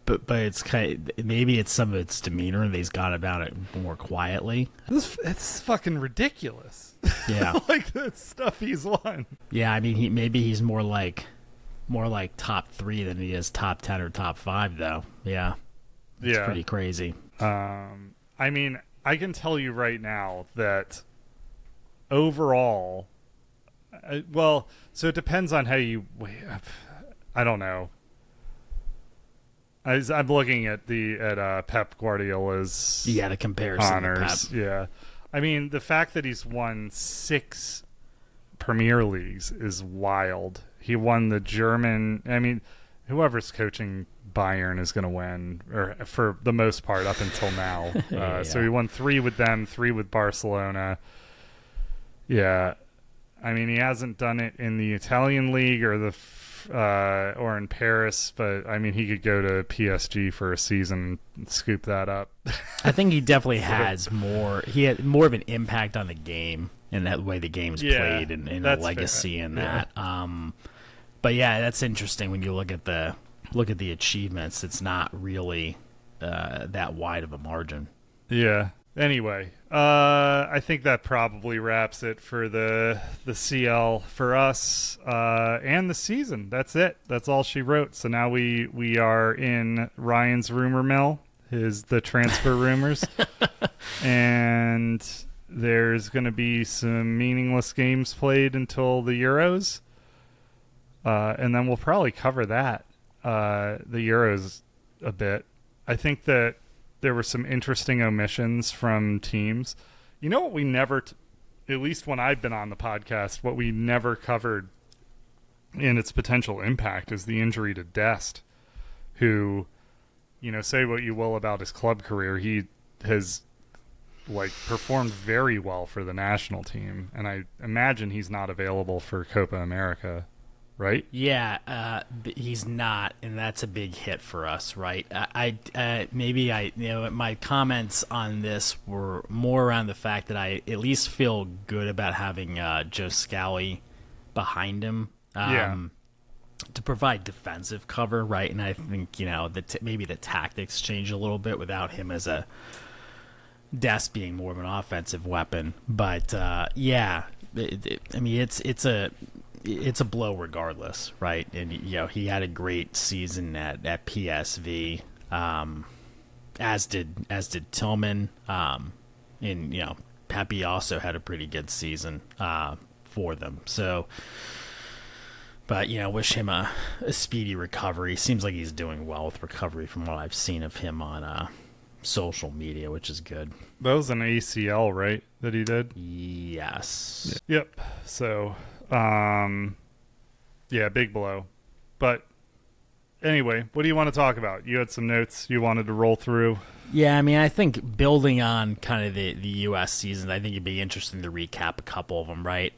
But it's maybe it's some of its demeanor that he's gone about it more quietly. It's fucking ridiculous. Yeah, like the stuff he's won. Yeah, I mean, he's more like top 3 than he is top 10 or top 5, though. Yeah, it's pretty crazy. I mean, I can tell you right now that overall, so it depends on how you. I don't know. I'm looking at Pep Guardiola's the comparison honors. to Pep. Yeah, I mean the fact that he's won 6 Premier Leagues is wild. He won the German. I mean, whoever's coaching Bayern is going to win, or for the most part up until now. Yeah. So he won 3 with them, 3 with Barcelona. Yeah, I mean he hasn't done it in the Italian league or in Paris, but I mean he could go to PSG for a season and scoop that up. I think he definitely has more. He had more of an impact on the game and that way the game's played and a legacy fair. In that. But yeah, that's interesting when you look at the achievements. It's not really that wide of a margin. Yeah. Anyway, I think that probably wraps it for the CL for us and the season. That's it. That's all she wrote. So now we are in Ryan's rumor mill, the transfer rumors, and there's going to be some meaningless games played until the Euros, and then we'll probably cover that the Euros a bit. I think that there were some interesting omissions from teams. You know what we never, at least when I've been on the podcast, what we never covered in its potential impact is the injury to Dest, who, say what you will about his club career, he has performed very well for the national team, and I imagine he's not available for Copa America. Right? Yeah, he's not, and that's a big hit for us, right? My comments on this were more around the fact that I at least feel good about having Joe Scally behind him to provide defensive cover, right? And I think maybe the tactics change a little bit without him as a Dest being more of an offensive weapon. But it's a blow regardless, right? And he had a great season at PSV, as did Tillman, and Pepe also had a pretty good season for them. So, but wish him a speedy recovery. Seems like he's doing well with recovery from what I've seen of him on social media, which is good. That was an ACL, right? That he did. Yes. Yep. So. Big blow. But anyway, what do you want to talk about? You had some notes you wanted to roll through. Yeah, I mean, I think building on kind of the U.S. season, I think it'd be interesting to recap a couple of them, right?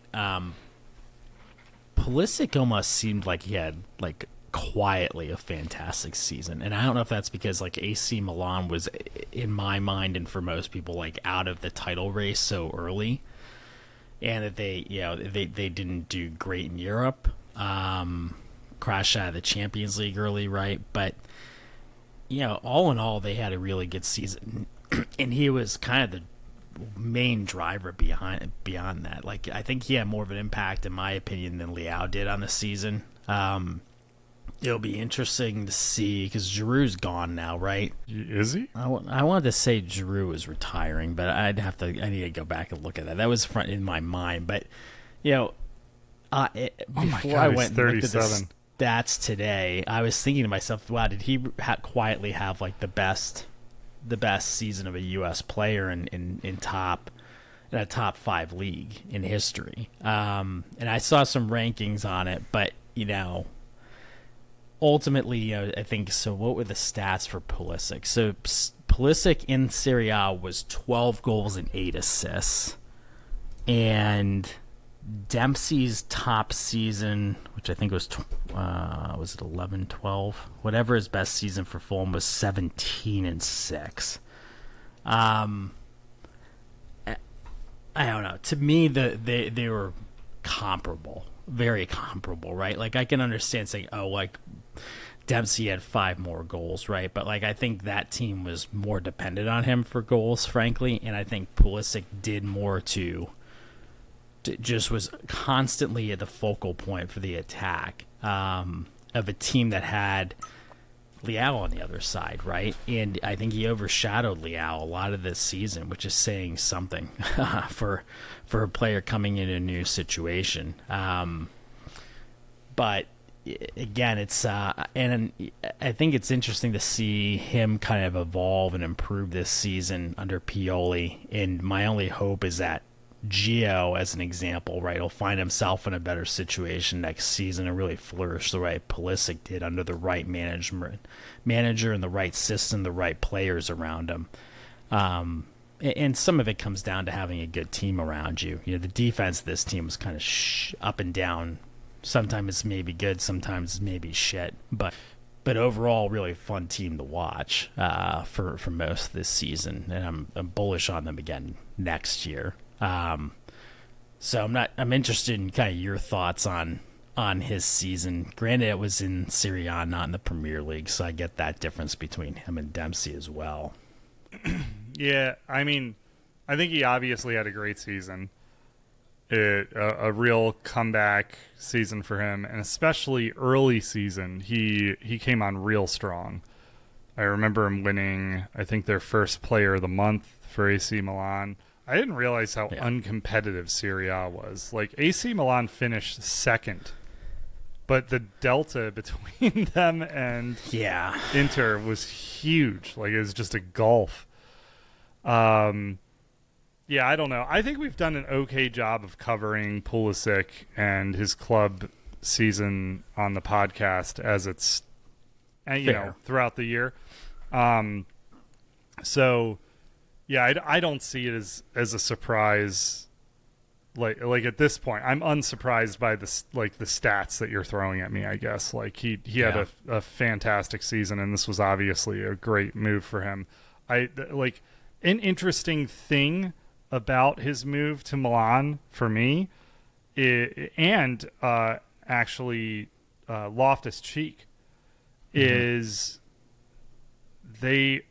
Pulisic almost seemed like he had, quietly a fantastic season. And I don't know if that's because, AC Milan was, in my mind and for most people, out of the title race so early. And that they didn't do great in Europe, crashed out of the Champions League early, right? But all in all, they had a really good season, and he was kind of the main driver beyond that. I think he had more of an impact, in my opinion, than Leao did on the season. It'll be interesting to see because Giroud's gone now, right? Is he? I wanted to say Giroud is retiring, but I need to go back and look at that. That was front in my mind, but before I went and looked at the stats today, I was thinking to myself, wow, did he quietly have like the best season of a U.S. player in a top 5 league in history? And I saw some rankings on it, but ultimately, I think so. What were the stats for Pulisic? So Pulisic in Serie A was 12 goals and 8 assists, and Dempsey's top season, which I think was it 11, 12, whatever his best season for Fulham was, 17 and 6. I don't know. To me, they were comparable, very comparable, right? Like I can understand saying, oh, like Dempsey had 5 more goals, right? But like I think that team was more dependent on him for goals, frankly, and I think Pulisic did more to just was constantly at the focal point for the attack of a team that had Leao on the other side, right? And I think he overshadowed Leao a lot of this season, which is saying something for a player coming in a new situation. But again, it's and I think it's interesting to see him kind of evolve and improve this season under Pioli. And my only hope is that Gio, as an example, right, will find himself in a better situation next season and really flourish the way Pulisic did under the right manager and the right system, the right players around him. And some of it comes down to having a good team around you. The defense of this team was kind of up and down. Sometimes it's maybe good, sometimes it's maybe shit. But overall, really fun team to watch for most of this season, and I'm bullish on them again next year. So I'm interested in kind of your thoughts on his season. Granted, it was in Serie A, not in the Premier League, so I get that difference between him and Dempsey as well. Yeah, I mean, I think he obviously had a great season. A real comeback season for him, and especially early season, he came on real strong. I remember him winning, I think, their first player of the month for AC Milan. I didn't realize how uncompetitive Serie A was. Like, AC Milan finished second, but the delta between them and Inter was huge. Like, it was just a gulf. I don't know. I think we've done an okay job of covering Pulisic and his club season on the podcast as it's, throughout the year. I don't see it as a surprise. Like at this point, I'm unsurprised by the stats that you're throwing at me. I guess like he had a fantastic season, and this was obviously a great move for him. An interesting thing about his move to Milan for me, Loftus-Cheek, is they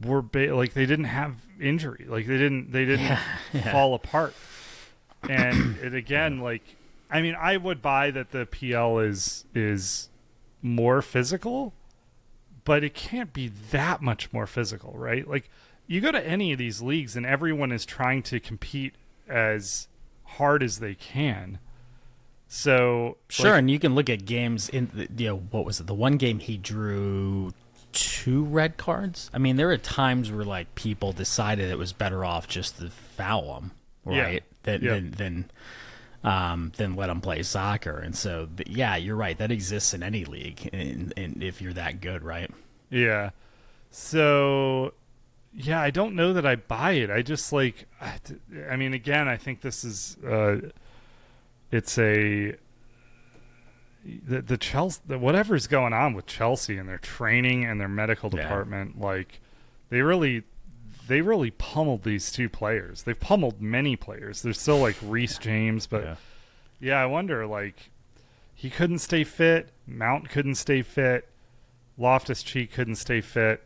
were they didn't have injury, like they didn't fall apart, and it again, I would buy that the PL is more physical, but it can't be that much more physical, right? Like, you go to any of these leagues and everyone is trying to compete as hard as they can. So sure, and you can look at games in what was it? The one game he drew 2 red cards. I mean, there are times where people decided it was better off just to foul him, right? Than let him play soccer. And so, you're right. That exists in any league, and if you're that good, right? Yeah. So, I don't know that I buy it. I just again, I think this is the Chelsea, whatever's going on with Chelsea and their training and their medical department, they really pummeled these 2 players. They've pummeled many players. There's still Reece James, but I wonder, he couldn't stay fit. Mount couldn't stay fit. Loftus-Cheek couldn't stay fit.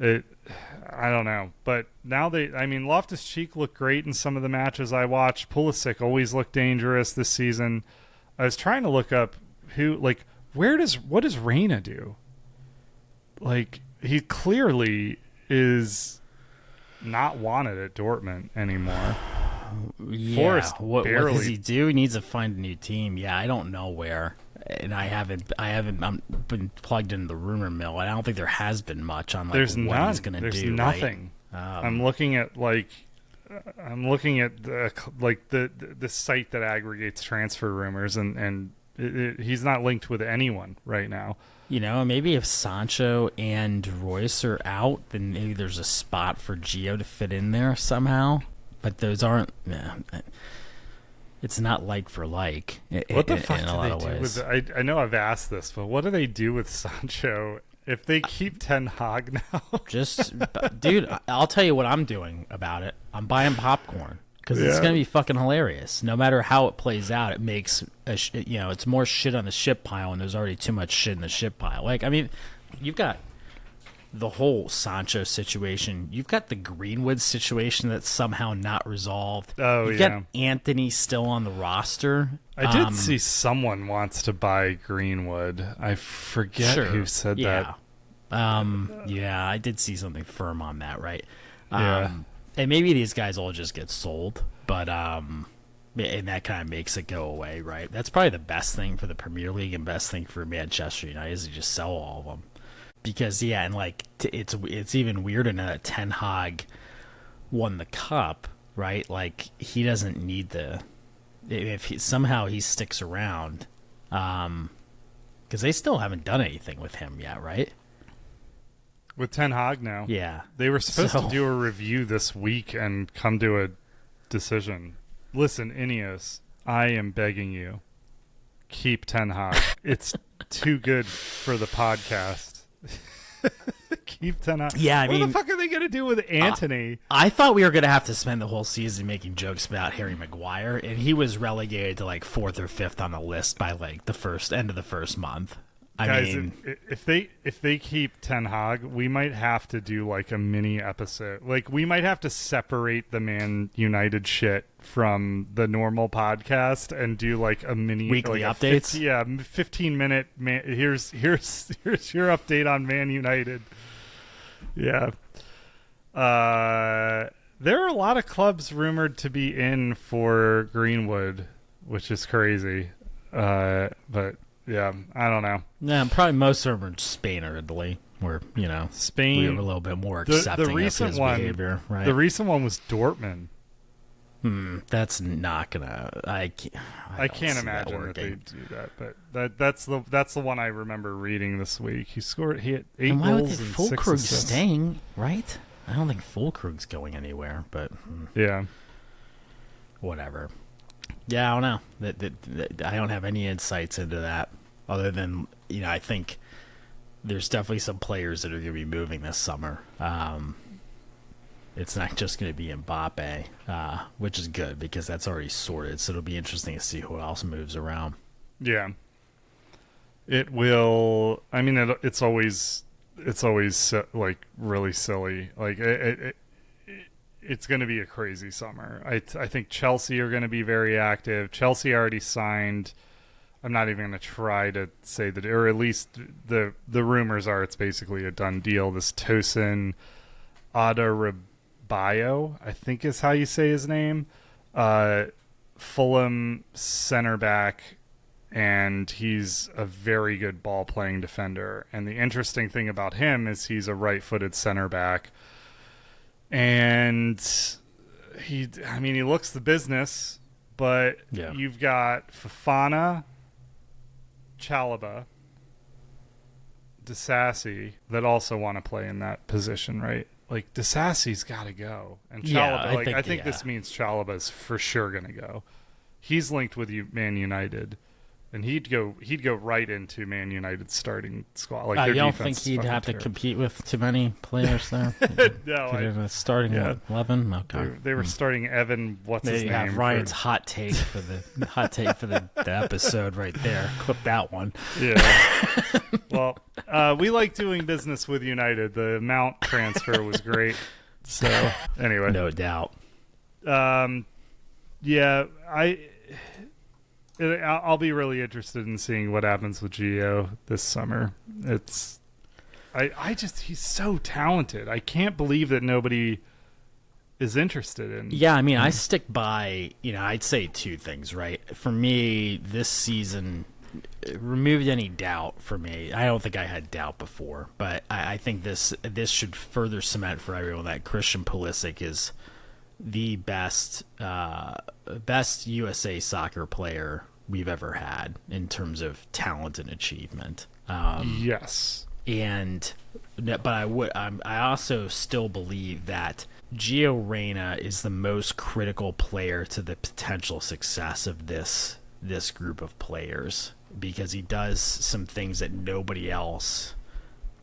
I don't know, but now Loftus-Cheek looked great in some of the matches I watched. Pulisic always looked dangerous this season. I was trying to look up what does Reyna do? Like, he clearly is not wanted at Dortmund anymore. Yeah, Forrest what barely. does he do? He needs to find a new team. Yeah, I don't know where, and I haven't been plugged into the rumor mill. I don't think there has been much on what he's going to do. There's nothing. Right? I'm looking at the site that aggregates transfer rumors, and he's not linked with anyone right now. Maybe if Sancho and Royce are out, then maybe there's a spot for Gio to fit in there somehow. But those aren't. It's not like for like. What the fuck in do a lot they of do ways. with? I know I've asked this, but what do they do with Sancho if they keep Ten Hag now? Dude, I'll tell you what I'm doing about it. I'm buying popcorn because it's gonna be fucking hilarious. No matter how it plays out, it makes it's more shit on the shit pile, and there's already too much shit in the shit pile. Like, I mean, you've got the whole Sancho situation. You've got the Greenwood situation that's somehow not resolved. You've got Anthony still on the roster. I did see someone wants to buy Greenwood. I forget who said that. Yeah, I did see something firm on that, right? And maybe these guys all just get sold, but and that kind of makes it go away, right? That's probably the best thing for the Premier League and best thing for Manchester United is to just sell all of them. Because and like it's even weirder now that Ten Hag won the cup, right? Like, he doesn't need if somehow he sticks around, because they still haven't done anything with him yet, right? With Ten Hag now, yeah, they were supposed to do a review this week and come to a decision. Listen, Ineos, I am begging you, keep Ten Hag. It's too good for the podcast. Keep Ten Hag. Yeah, what the fuck are they gonna do with Anthony? I thought we were gonna have to spend the whole season making jokes about Harry Maguire, and he was relegated to like 4th or 5th on the list by like the end of the first month. Guys, if they keep Ten Hag, we might have to do like a mini episode. Like, we might have to separate the Man United shit from the normal podcast and do like a mini weekly updates. 15-minute man. Here's your update on Man United. Yeah. There are a lot of clubs rumored to be in for Greenwood, which is crazy. But yeah, I don't know. Yeah, probably most of them are Spain or Italy, where Spain. we were a little bit more accepting the recent of his behavior. Right. The recent one was Dortmund. That's not gonna. I can't imagine that they do that. But that's the one I remember reading this week. He had 8 goals and 6 Fulkrug's assists. staying, right? I don't think Fulkrug's going anywhere, but yeah, whatever. Yeah, I don't know. I don't have any insights into that other than I think there's definitely some players that are going to be moving this summer. It's not just going to be Mbappe, which is good because that's already sorted. So it'll be interesting to see who else moves around. Yeah, it will. I mean, it's always like really silly. Like it's going to be a crazy summer. I think Chelsea are going to be very active. Chelsea already signed. I'm not even going to try to say that, or at least the rumors are it's basically a done deal. This Tosin Adarabioyo, I think is how you say his name. Fulham center back, and he's a very good ball-playing defender. And the interesting thing about him is he's a right-footed center back. And he looks the business, but you've got Fofana, Chalobah, Disasi that also want to play in that position, right? Like, Disasi's got to go, and Chalobah. I think this means Chalobah's for sure going to go. He's linked with Man United. And he'd go right into Man United's starting squad. Like, you don't think he'd have to compete with too many players there? No, starting 11. Okay, they were starting Evan. What's his name? Have Ryan's hot take for the episode right there. Clip that one. Yeah. Well, we like doing business with United. The Mount transfer was great. So anyway, no doubt. Yeah, I'll be really interested in seeing what happens with Gio this summer. He's so talented. I can't believe that nobody is interested in. Yeah, I mean, I stick by, I'd say two things, right? For me, this season removed any doubt for me. I don't think I had doubt before, but I think this should further cement for everyone that Christian Pulisic is the best USA soccer player we've ever had in terms of talent and achievement. Yes. But I also still believe that Gio Reyna is the most critical player to the potential success of this group of players, because he does some things that nobody else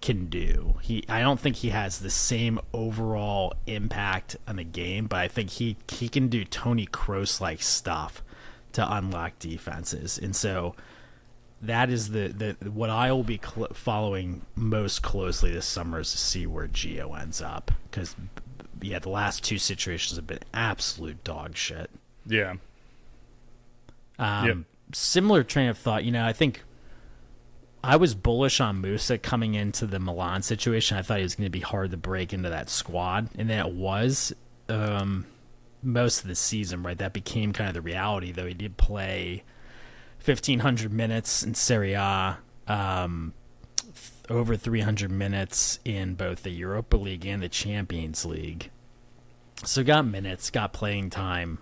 can do. I don't think he has the same overall impact on the game, but I think he can do Toni Kroos-like stuff to unlock defenses. And so that is what I will be following most closely this summer, is to see where Gio ends up, because the last two situations have been absolute dog shit. Yeah. Yep. Similar train of thought. I think I was bullish on Musa coming into the Milan situation. I thought he was going to be hard to break into that squad, and then it was most of the season, right? That became kind of the reality, though he did play 1,500 minutes in Serie A, over 300 minutes in both the Europa League and the Champions League. So got minutes, got playing time.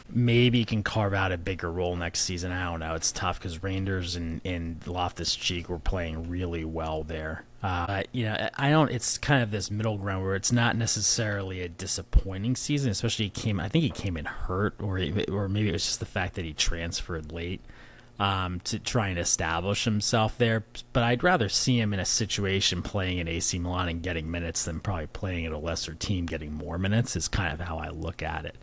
Maybe he can carve out a bigger role next season. I don't know. It's tough because Rangers and Loftus-Cheek were playing really well there. I don't. It's kind of this middle ground where it's not necessarily a disappointing season. Especially I think he came in hurt, or maybe it was just the fact that he transferred late to try and establish himself there. But I'd rather see him in a situation playing in AC Milan and getting minutes than probably playing at a lesser team getting more minutes. Is kind of how I look at it.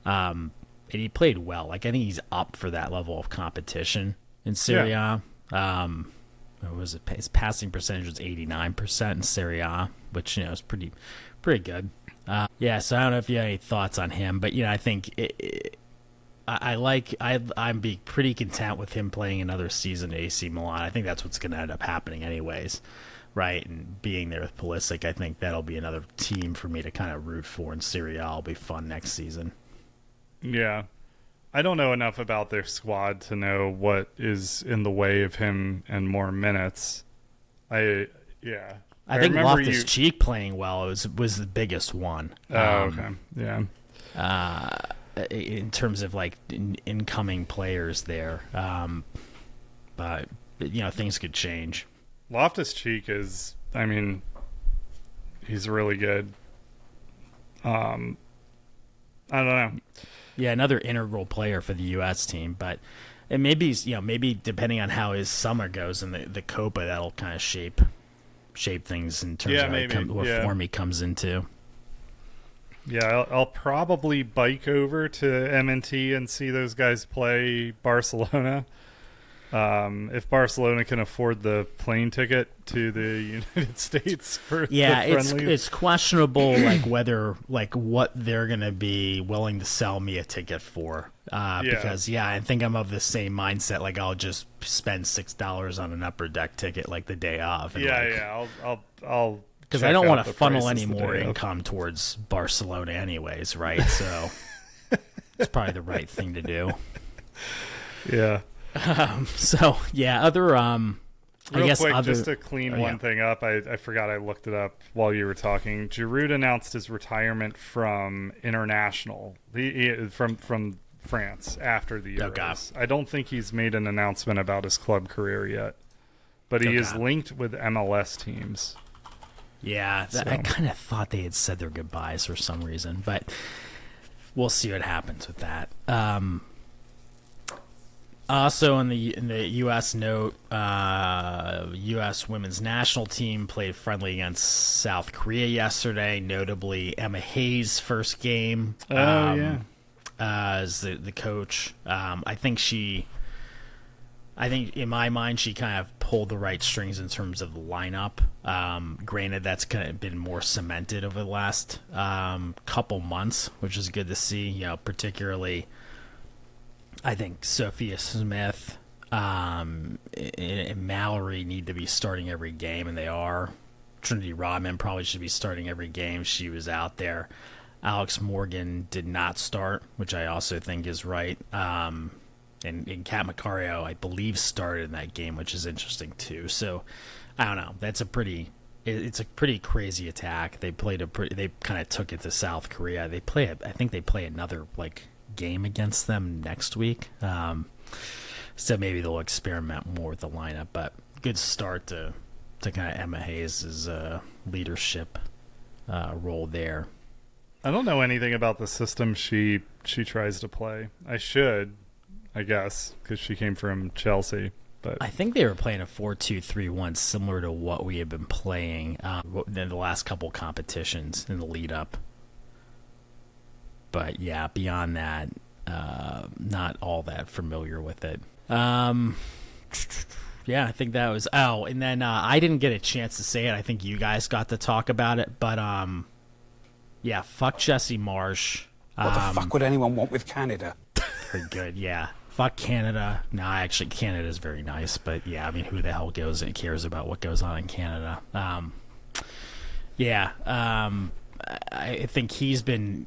And he played well. I think he's up for that level of competition in Serie A. What was it? His passing percentage was 89% in Serie A, which is pretty good. So I don't know if you have any thoughts on him, but I think I'd be pretty content with him playing another season at AC Milan. I think that's what's going to end up happening anyways, right? And being there with Pulisic, I think that'll be another team for me to kind of root for in Serie A. It'll be fun next season. Yeah. I don't know enough about their squad to know what is in the way of him and more minutes. I think Loftus-Cheek playing well was the biggest one. Okay. Yeah. In terms of incoming players there. But things could change. Loftus-Cheek is, he's really good. I don't know. Yeah, another integral player for the U.S. team, but it maybe depending on how his summer goes in the Copa, that'll kind of shape things in terms of what form he comes into. Yeah, I'll probably bike over to MNT and see those guys play Barcelona. If Barcelona can afford the plane ticket to the United States for the friendlies. It's questionable whether what they're gonna be willing to sell me a ticket for. Because I think I'm of the same mindset. I'll just spend $6 on an upper deck ticket the day of. And I'll because I don't want to funnel any more income towards Barcelona anyways, right? So it's probably the right thing to do. Yeah. Other Real quick, just to clean one thing up, I forgot I looked it up while you were talking. Giroud announced his retirement from international, from France after the Euros. I don't think he's made an announcement about his club career yet, but he is linked with MLS teams. Yeah, I kind of thought they had said their goodbyes for some reason, but we'll see what happens with that. Also, in the U.S. note, U.S. women's national team played friendly against South Korea yesterday. Notably, Emma Hayes' first game as the coach. I think in my mind she kind of pulled the right strings in terms of the lineup. Granted, that's kind of been more cemented over the last couple months, which is good to see. Particularly I think Sophia Smith and Mallory need to be starting every game, and they are. Trinity Rodman probably should be starting every game. She was out there. Alex Morgan did not start, which I also think is right. And Kat Macario, I believe, started in that game, which is interesting too. So I don't know. It's a pretty crazy attack. They kind of took it to South Korea. I think they play another game against them next week. So maybe they'll experiment more with the lineup. But good start to kind of Emma Hayes' leadership role there. I don't know anything about the system she tries to play. I should, I guess, because she came from Chelsea. But I think they were playing a 4-2-3-1, similar to what we had been playing in the last couple competitions in the lead up. But yeah, beyond that, not all that familiar with it. Yeah, I think that was. Oh, and then I didn't get a chance to say it. I think you guys got to talk about it, but yeah, fuck Jesse Marsh. What the fuck would anyone want with Canada? Very good, yeah. Fuck Canada. No, actually, Canada is very nice, but yeah, I mean, who the hell goes and cares about what goes on in Canada? I think he's been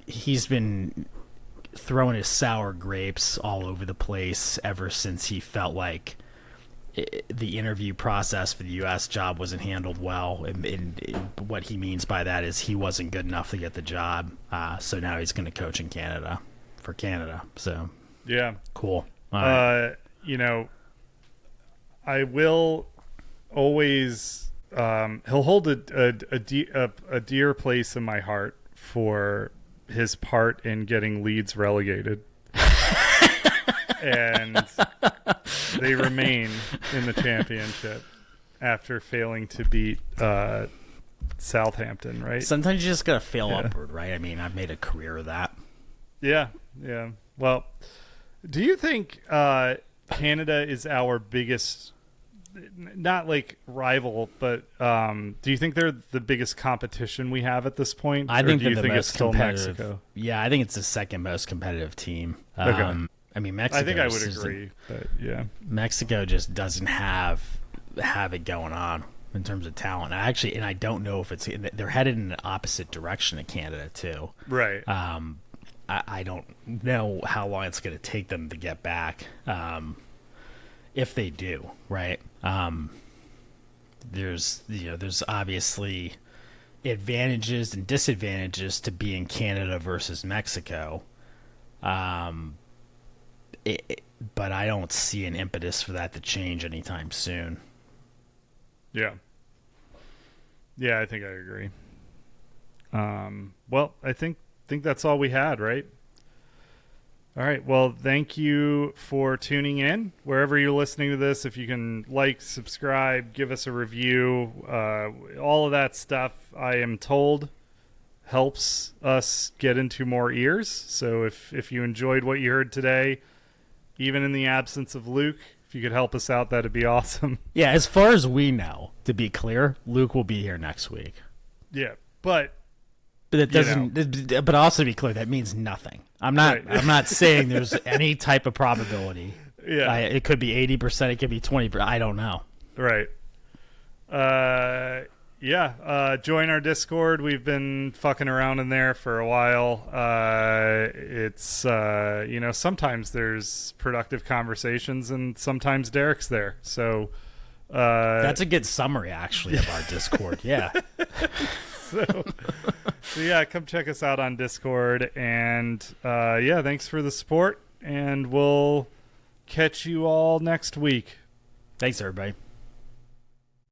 throwing his sour grapes all over the place ever since he felt like the interview process for the U.S. job wasn't handled well, and what he means by that is he wasn't good enough to get the job. So now he's going to coach in Canada for Canada. So yeah, cool. Right. I will always. He'll hold a dear place in my heart for his part in getting Leeds relegated. And they remain in the championship after failing to beat Southampton, right? Sometimes you just gotta fail upward, right? I mean, I've made a career of that. Yeah. Well, do you think Canada is our biggest, not like rival, but do you think they're the biggest competition we have at this point? I think do you they're think the it's most still competitive. Mexico? Yeah, I think it's the second most competitive team. Okay. I mean, Mexico. I think I would agree, but yeah, Mexico just doesn't have it going on in terms of talent. And I don't know if they're headed in the opposite direction of Canada too. Right. I don't know how long it's going to take them to get back. If they do, right? There's obviously advantages and disadvantages to being Canada versus Mexico. But I don't see an impetus for that to change anytime soon. Yeah, I think I agree. Well, I think that's all we had, right? All right. Well, thank you for tuning in. Wherever you're listening to this, if you can subscribe, give us a review, all of that stuff, I am told, helps us get into more ears. So if you enjoyed what you heard today, even in the absence of Luke, if you could help us out, that'd be awesome. Yeah, as far as we know, to be clear, Luke will be here next week. Yeah, but it doesn't. But also to be clear, that means nothing. I'm not. Right. I'm not saying there's any type of probability. Yeah, it could be 80%. It could be 20%. I don't know. Right. Join our Discord. We've been fucking around in there for a while. It's sometimes there's productive conversations and sometimes Derek's there. So that's a good summary actually of our Discord. Yeah. so yeah, come check us out on Discord, and thanks for the support, and we'll catch you all next week. Thanks everybody.